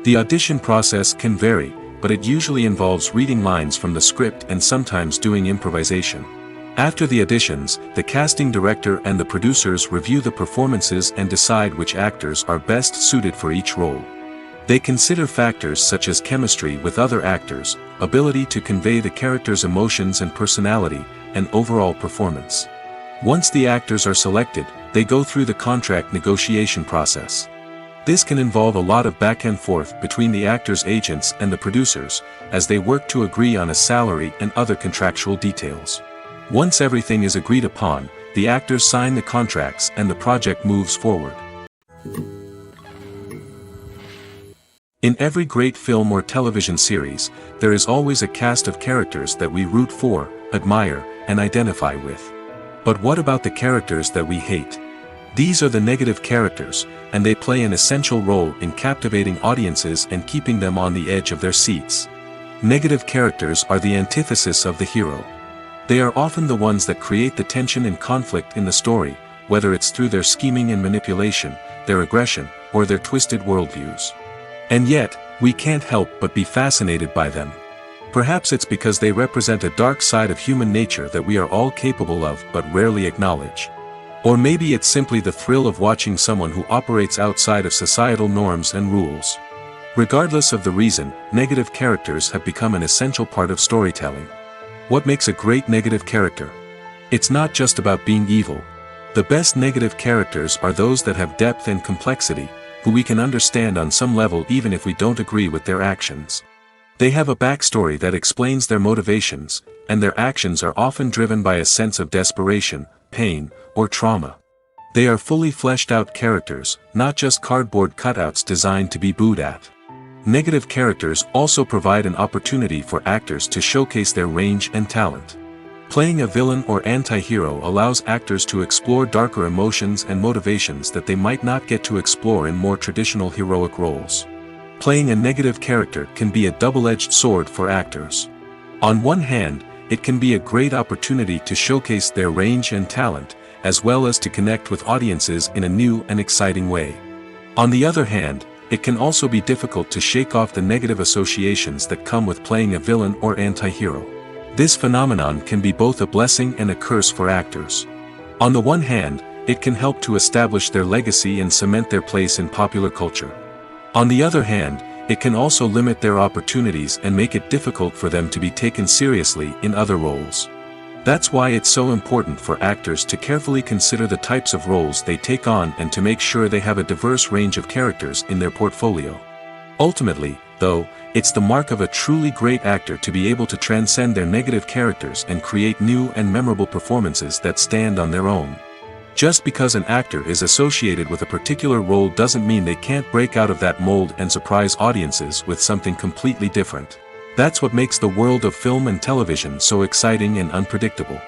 The audition process can vary, but it usually involves reading lines from the script and sometimes doing improvisation. After the auditions, the casting director and the producers review the performances and decide which actors are best suited for each role. They consider factors such as chemistry with other actors, ability to convey the character's emotions and personality, and overall performance. Once the actors are selected, they go through the contract negotiation process. This can involve a lot of back and forth between the actors' agents and the producers, as they work to agree on a salary and other contractual details. Once everything is agreed upon, the actors sign the contracts and the project moves forward. In every great film or television series, there is always a cast of characters that we root for, admire, and identify with. But what about the characters that we hate? These are the negative characters, and they play an essential role in captivating audiences and keeping them on the edge of their seats. Negative characters are the antithesis of the hero. They are often the ones that create the tension and conflict in the story, whether it's through their scheming and manipulation, their aggression, or their twisted worldviews. And yet, we can't help but be fascinated by them. Perhaps it's because they represent a dark side of human nature that we are all capable of but rarely acknowledge. Or maybe it's simply the thrill of watching someone who operates outside of societal norms and rules. Regardless of the reason, negative characters have become an essential part of storytelling. What makes a great negative character? It's not just about being evil. The best negative characters are those that have depth and complexity, who we can understand on some level even if we don't agree with their actions. They have a backstory that explains their motivations, and their actions are often driven by a sense of desperation, pain, or trauma. They are fully fleshed out characters, not just cardboard cutouts designed to be booed at. Negative characters also provide an opportunity for actors to showcase their range and talent. Playing a villain or anti-hero allows actors to explore darker emotions and motivations that they might not get to explore in more traditional heroic roles. Playing a negative character can be a double-edged sword for actors. On one hand, it can be a great opportunity to showcase their range and talent, as well as to connect with audiences in a new and exciting way. On the other hand, it can also be difficult to shake off the negative associations that come with playing a villain or anti-hero. This phenomenon can be both a blessing and a curse for actors. On the one hand, it can help to establish their legacy and cement their place in popular culture. On the other hand, it can also limit their opportunities and make it difficult for them to be taken seriously in other roles. That's why it's so important for actors to carefully consider the types of roles they take on and to make sure they have a diverse range of characters in their portfolio. Ultimately, though, it's the mark of a truly great actor to be able to transcend their negative characters and create new and memorable performances that stand on their own. Just because an actor is associated with a particular role doesn't mean they can't break out of that mold and surprise audiences with something completely different. That's what makes the world of film and television so exciting and unpredictable.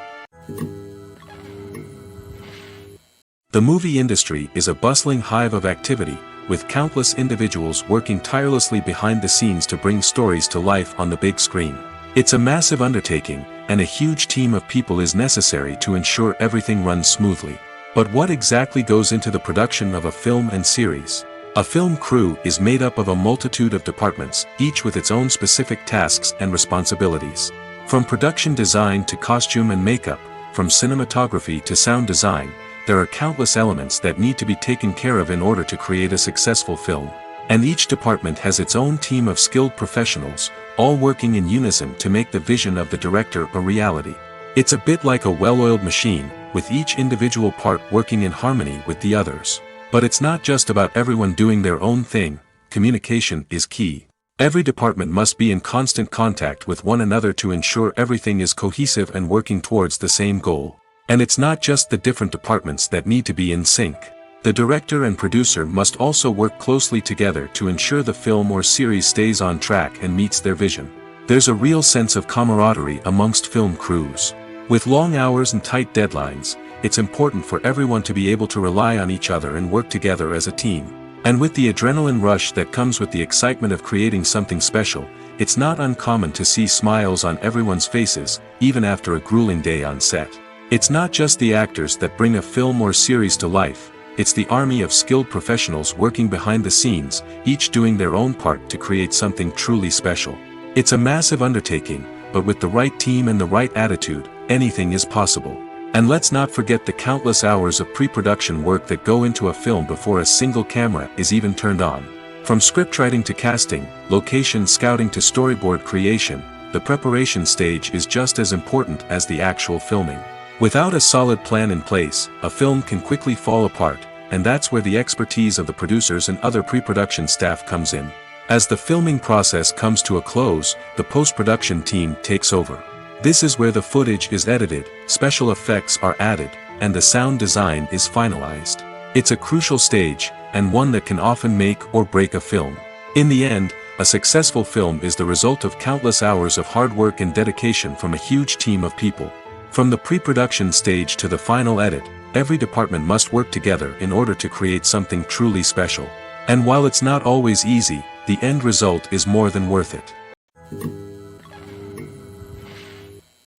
The movie industry is a bustling hive of activity, with countless individuals working tirelessly behind the scenes to bring stories to life on the big screen. It's a massive undertaking, and a huge team of people is necessary to ensure everything runs smoothly. But what exactly goes into the production of a film and series? A film crew is made up of a multitude of departments, each with its own specific tasks and responsibilities. From production design to costume and makeup, from cinematography to sound design, there are countless elements that need to be taken care of in order to create a successful film. And each department has its own team of skilled professionals, all working in unison to make the vision of the director a reality. It's a bit like a well-oiled machine, with each individual part working in harmony with the others. But it's not just about everyone doing their own thing. Communication is key. Every department must be in constant contact with one another to ensure everything is cohesive and working towards the same goal. And it's not just the different departments that need to be in sync. The director and producer must also work closely together to ensure the film or series stays on track and meets their vision. There's a real sense of camaraderie amongst film crews. With long hours and tight deadlines, it's important for everyone to be able to rely on each other and work together as a team. And with the adrenaline rush that comes with the excitement of creating something special, it's not uncommon to see smiles on everyone's faces, even after a grueling day on set. It's not just the actors that bring a film or series to life, it's the army of skilled professionals working behind the scenes, each doing their own part to create something truly special. It's a massive undertaking, but with the right team and the right attitude, anything is possible. And let's not forget the countless hours of pre-production work that go into a film before a single camera is even turned on. From scriptwriting to casting, location scouting to storyboard creation, the preparation stage is just as important as the actual filming. Without a solid plan in place, a film can quickly fall apart, and that's where the expertise of the producers and other pre-production staff comes in. As the filming process comes to a close, the post-production team takes over. This is where the footage is edited, special effects are added, and the sound design is finalized. It's a crucial stage, and one that can often make or break a film. In the end, a successful film is the result of countless hours of hard work and dedication from a huge team of people. From the pre-production stage to the final edit, every department must work together in order to create something truly special. And while it's not always easy, the end result is more than worth it.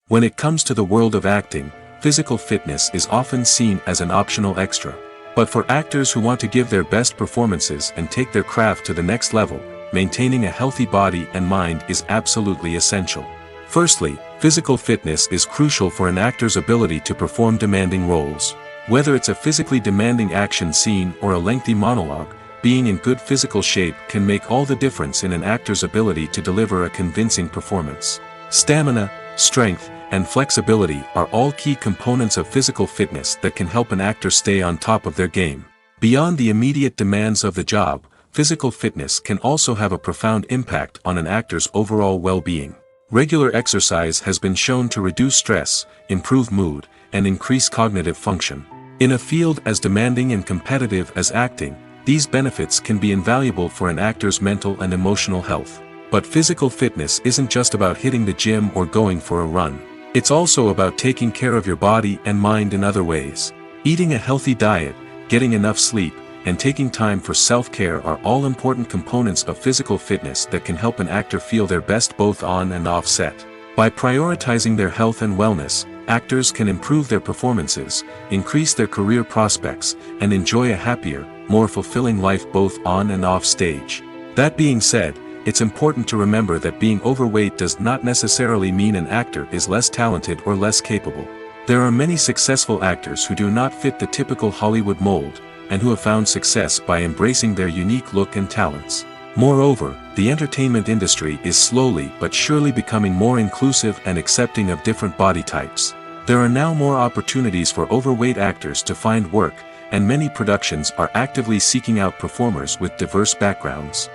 When it comes to the world of acting, physical fitness is often seen as an optional extra. But for actors who want to give their best performances and take their craft to the next level, maintaining a healthy body and mind is absolutely essential. Firstly, physical fitness is crucial for an actor's ability to perform demanding roles. Whether it's a physically demanding action scene or a lengthy monologue, being in good physical shape can make all the difference in an actor's ability to deliver a convincing performance. Stamina, strength, and flexibility are all key components of physical fitness that can help an actor stay on top of their game. Beyond the immediate demands of the job, physical fitness can also have a profound impact on an actor's overall well-being. Regular exercise has been shown to reduce stress, improve mood, and increase cognitive function. In a field as demanding and competitive as acting, these benefits can be invaluable for an actor's mental and emotional health. But physical fitness isn't just about hitting the gym or going for a run. It's also about taking care of your body and mind in other ways. Eating a healthy diet, getting enough sleep, and taking time for self-care are all important components of physical fitness that can help an actor feel their best both on and off set. By prioritizing their health and wellness, actors can improve their performances, increase their career prospects, and enjoy a happier, more fulfilling life both on and off stage. That being said, it's important to remember that being overweight does not necessarily mean an actor is less talented or less capable. There are many successful actors who do not fit the typical Hollywood mold, and who have found success by embracing their unique look and talents. Moreover, the entertainment industry is slowly but surely becoming more inclusive and accepting of different body types. There are now more opportunities for overweight actors to find work, and many productions are actively seeking out performers with diverse backgrounds.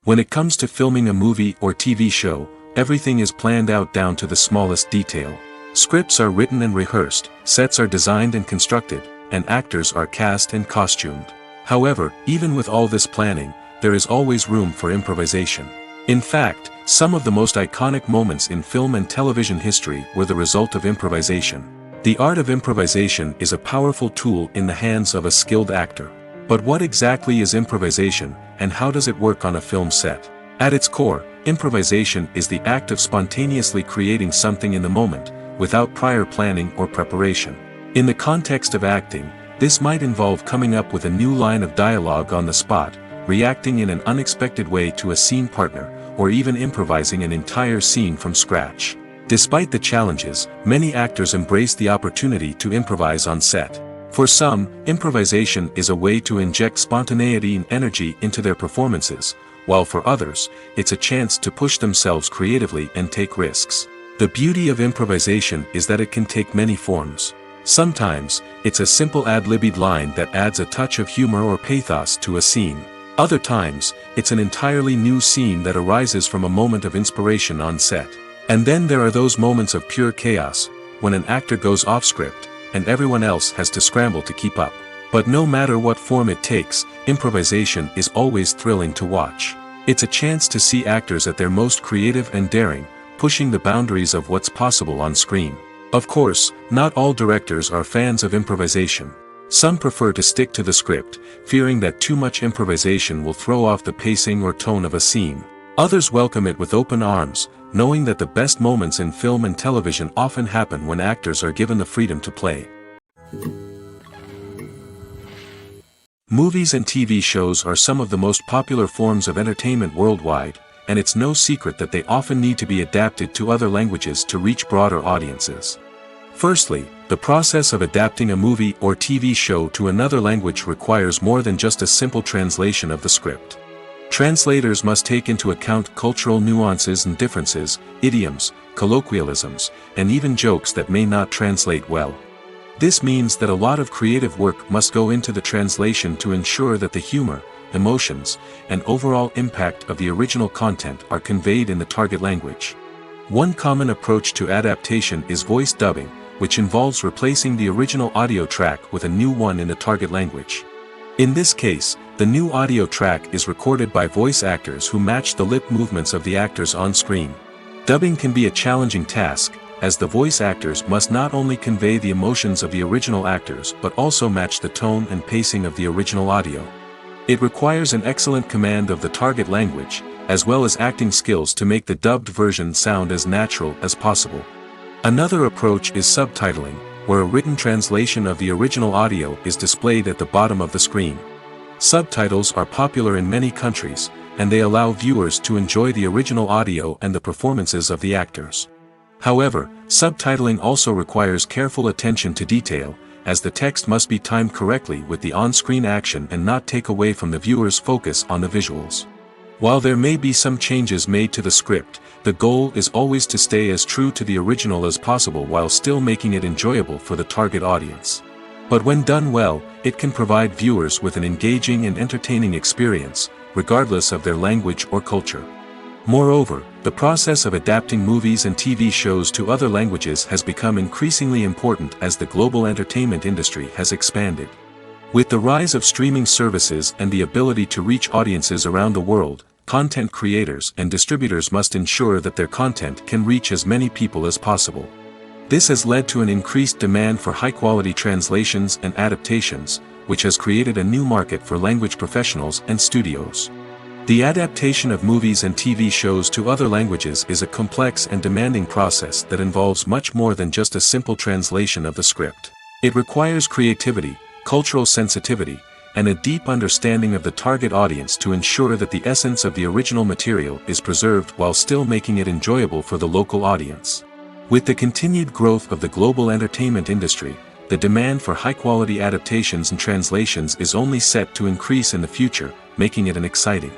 When it comes to filming a movie or TV show, everything is planned out down to the smallest detail. Scripts are written and rehearsed, sets are designed and constructed, and actors are cast and costumed. However, even with all this planning, there is always room for improvisation. In fact, some of the most iconic moments in film and television history were the result of improvisation. The art of improvisation is a powerful tool in the hands of a skilled actor. But what exactly is improvisation, and how does it work on a film set? At its core, improvisation is the act of spontaneously creating something in the moment, without prior planning or preparation. In the context of acting, this might involve coming up with a new line of dialogue on the spot, reacting in an unexpected way to a scene partner, or even improvising an entire scene from scratch. Despite the challenges, many actors embrace the opportunity to improvise on set. For some, improvisation is a way to inject spontaneity and energy into their performances, while for others, it's a chance to push themselves creatively and take risks. The beauty of improvisation is that it can take many forms. Sometimes, it's a simple ad-libbed line that adds a touch of humor or pathos to a scene. Other times, it's an entirely new scene that arises from a moment of inspiration on set. And then there are those moments of pure chaos, when an actor goes off script, and everyone else has to scramble to keep up. But no matter what form it takes, improvisation is always thrilling to watch. It's a chance to see actors at their most creative and daring, pushing the boundaries of what's possible on screen. Of course, not all directors are fans of improvisation. Some prefer to stick to the script, fearing that too much improvisation will throw off the pacing or tone of a scene. Others welcome it with open arms, knowing that the best moments in film and television often happen when actors are given the freedom to play. Movies and TV shows are some of the most popular forms of entertainment worldwide, and it's no secret that they often need to be adapted to other languages to reach broader audiences. Firstly, the process of adapting a movie or TV show to another language requires more than just a simple translation of the script. Translators must take into account cultural nuances and differences, idioms, colloquialisms, and even jokes that may not translate well. This means that a lot of creative work must go into the translation to ensure that the humor, emotions, and overall impact of the original content are conveyed in the target language. One common approach to adaptation is voice dubbing, which involves replacing the original audio track with a new one in the target language. In this case, the new audio track is recorded by voice actors who match the lip movements of the actors on screen. Dubbing can be a challenging task, as the voice actors must not only convey the emotions of the original actors but also match the tone and pacing of the original audio. It requires an excellent command of the target language, as well as acting skills to make the dubbed version sound as natural as possible. Another approach is subtitling, where a written translation of the original audio is displayed at the bottom of the screen. Subtitles are popular in many countries, and they allow viewers to enjoy the original audio and the performances of the actors. However, subtitling also requires careful attention to detail, as the text must be timed correctly with the on-screen action and not take away from the viewer's focus on the visuals. While there may be some changes made to the script, the goal is always to stay as true to the original as possible while still making it enjoyable for the target audience. But when done well, it can provide viewers with an engaging and entertaining experience, regardless of their language or culture. Moreover, the process of adapting movies and TV shows to other languages has become increasingly important as the global entertainment industry has expanded. With the rise of streaming services and the ability to reach audiences around the world, content creators and distributors must ensure that their content can reach as many people as possible. This has led to an increased demand for high-quality translations and adaptations, which has created a new market for language professionals and studios. The adaptation of movies and TV shows to other languages is a complex and demanding process that involves much more than just a simple translation of the script. It requires creativity, cultural sensitivity, and a deep understanding of the target audience to ensure that the essence of the original material is preserved while still making it enjoyable for the local audience. With the continued growth of the global entertainment industry, the demand for high-quality adaptations and translations is only set to increase in the future, making it an exciting.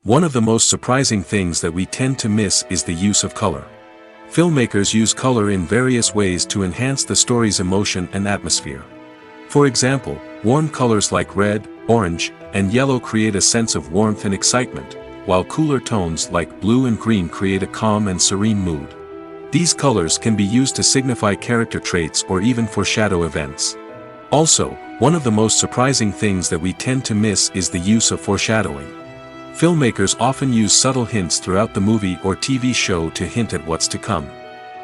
One of the most surprising things that we tend to miss is the use of color. Filmmakers use color in various ways to enhance the story's emotion and atmosphere. For example, warm colors like red, orange, and yellow create a sense of warmth and excitement, while cooler tones like blue and green create a calm and serene mood. These colors can be used to signify character traits or even foreshadow events. Also, one of the most surprising things that we tend to miss is the use of foreshadowing. Filmmakers often use subtle hints throughout the movie or TV show to hint at what's to come.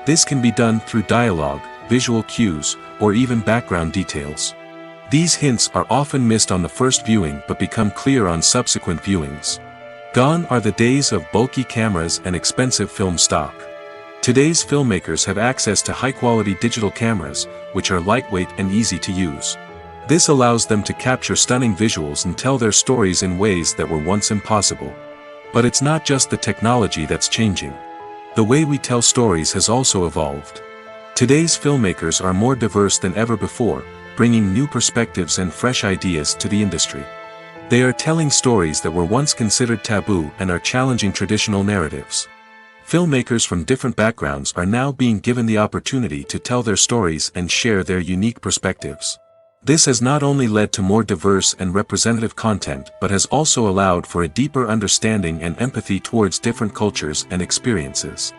This can be done through dialogue, visual cues, or even background details. These hints are often missed on the first viewing but become clear on subsequent viewings. Gone are the days of bulky cameras and expensive film stock. Today's filmmakers have access to high-quality digital cameras, which are lightweight and easy to use. This allows them to capture stunning visuals and tell their stories in ways that were once impossible. But it's not just the technology that's changing. The way we tell stories has also evolved. Today's filmmakers are more diverse than ever before, bringing new perspectives and fresh ideas to the industry. They are telling stories that were once considered taboo and are challenging traditional narratives. Filmmakers from different backgrounds are now being given the opportunity to tell their stories and share their unique perspectives. This has not only led to more diverse and representative content but has also allowed for a deeper understanding and empathy towards different cultures and experiences.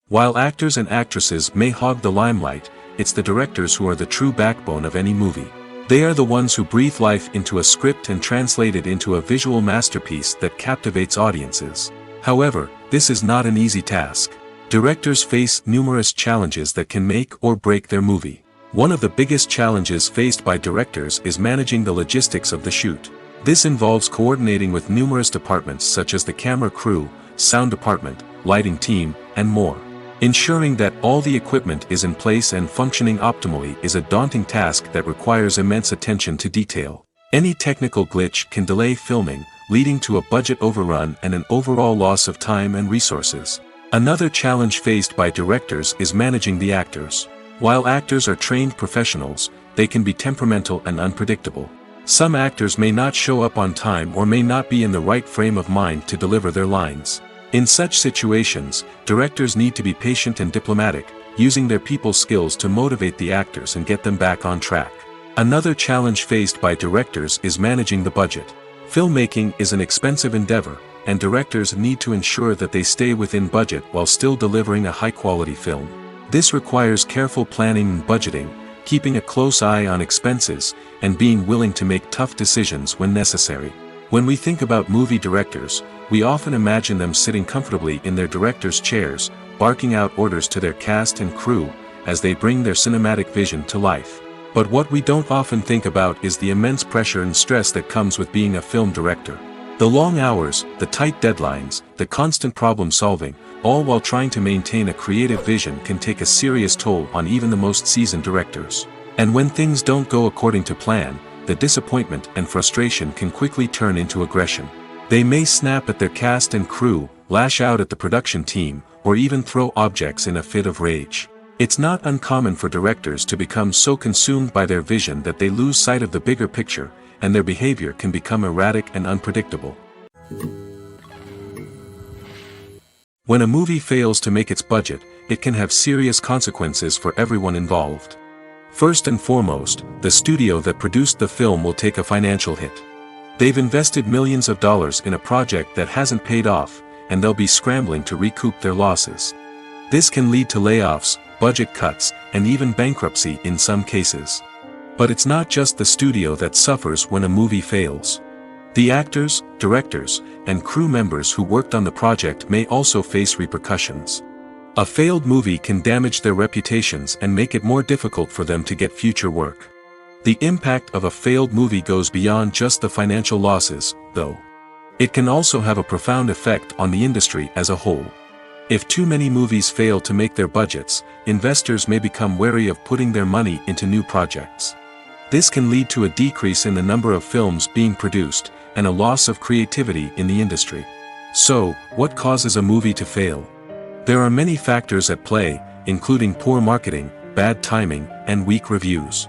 While actors and actresses may hog the limelight, it's the directors who are the true backbone of any movie. They are the ones who breathe life into a script and translate it into a visual masterpiece that captivates audiences. However, this is not an easy task. Directors face numerous challenges that can make or break their movie. One of the biggest challenges faced by directors is managing the logistics of the shoot. This involves coordinating with numerous departments such as the camera crew, sound department, lighting team, and more. Ensuring that all the equipment is in place and functioning optimally is a daunting task that requires immense attention to detail. Any technical glitch can delay filming, leading to a budget overrun and an overall loss of time and resources. Another challenge faced by directors is managing the actors. While actors are trained professionals, they can be temperamental and unpredictable. Some actors may not show up on time or may not be in the right frame of mind to deliver their lines. In such situations, directors need to be patient and diplomatic, using their people skills to motivate the actors and get them back on track. Another challenge faced by directors is managing the budget. Filmmaking is an expensive endeavor, and directors need to ensure that they stay within budget while still delivering a high-quality film. This requires careful planning and budgeting, keeping a close eye on expenses, and being willing to make tough decisions when necessary. When we think about movie directors, we often imagine them sitting comfortably in their director's chairs, barking out orders to their cast and crew, as they bring their cinematic vision to life. But what we don't often think about is the immense pressure and stress that comes with being a film director. The long hours, the tight deadlines, the constant problem solving, all while trying to maintain a creative vision can take a serious toll on even the most seasoned directors. And when things don't go according to plan, the disappointment and frustration can quickly turn into aggression. They may snap at their cast and crew, lash out at the production team, or even throw objects in a fit of rage. It's not uncommon for directors to become so consumed by their vision that they lose sight of the bigger picture, and their behavior can become erratic and unpredictable. When a movie fails to make its budget, it can have serious consequences for everyone involved. First and foremost, the studio that produced the film will take a financial hit. They've invested millions of dollars in a project that hasn't paid off, and they'll be scrambling to recoup their losses. This can lead to layoffs, budget cuts, and even bankruptcy in some cases. But it's not just the studio that suffers when a movie fails. The actors, directors, and crew members who worked on the project may also face repercussions. A failed movie can damage their reputations and make it more difficult for them to get future work. The impact of a failed movie goes beyond just the financial losses, though. It can also have a profound effect on the industry as a whole. If too many movies fail to make their budgets, investors may become wary of putting their money into new projects. This can lead to a decrease in the number of films being produced, and a loss of creativity in the industry. So, what causes a movie to fail? There are many factors at play, including poor marketing, bad timing, and weak reviews.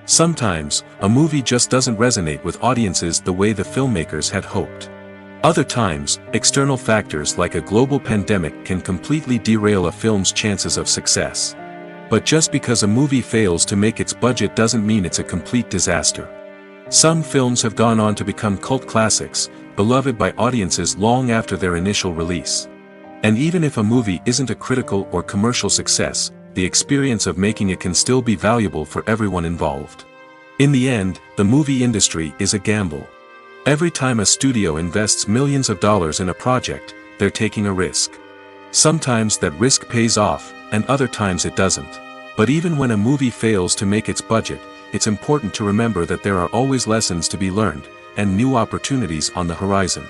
Sometimes, a movie just doesn't resonate with audiences the way the filmmakers had hoped. Other times, external factors like a global pandemic can completely derail a film's chances of success. But just because a movie fails to make its budget doesn't mean it's a complete disaster. Some films have gone on to become cult classics, beloved by audiences long after their initial release. And even if a movie isn't a critical or commercial success, the experience of making it can still be valuable for everyone involved. In the end, the movie industry is a gamble. Every time a studio invests millions of dollars in a project, they're taking a risk. Sometimes that risk pays off, and other times it doesn't. But even when a movie fails to make its budget, it's important to remember that there are always lessons to be learned, and new opportunities on the horizon.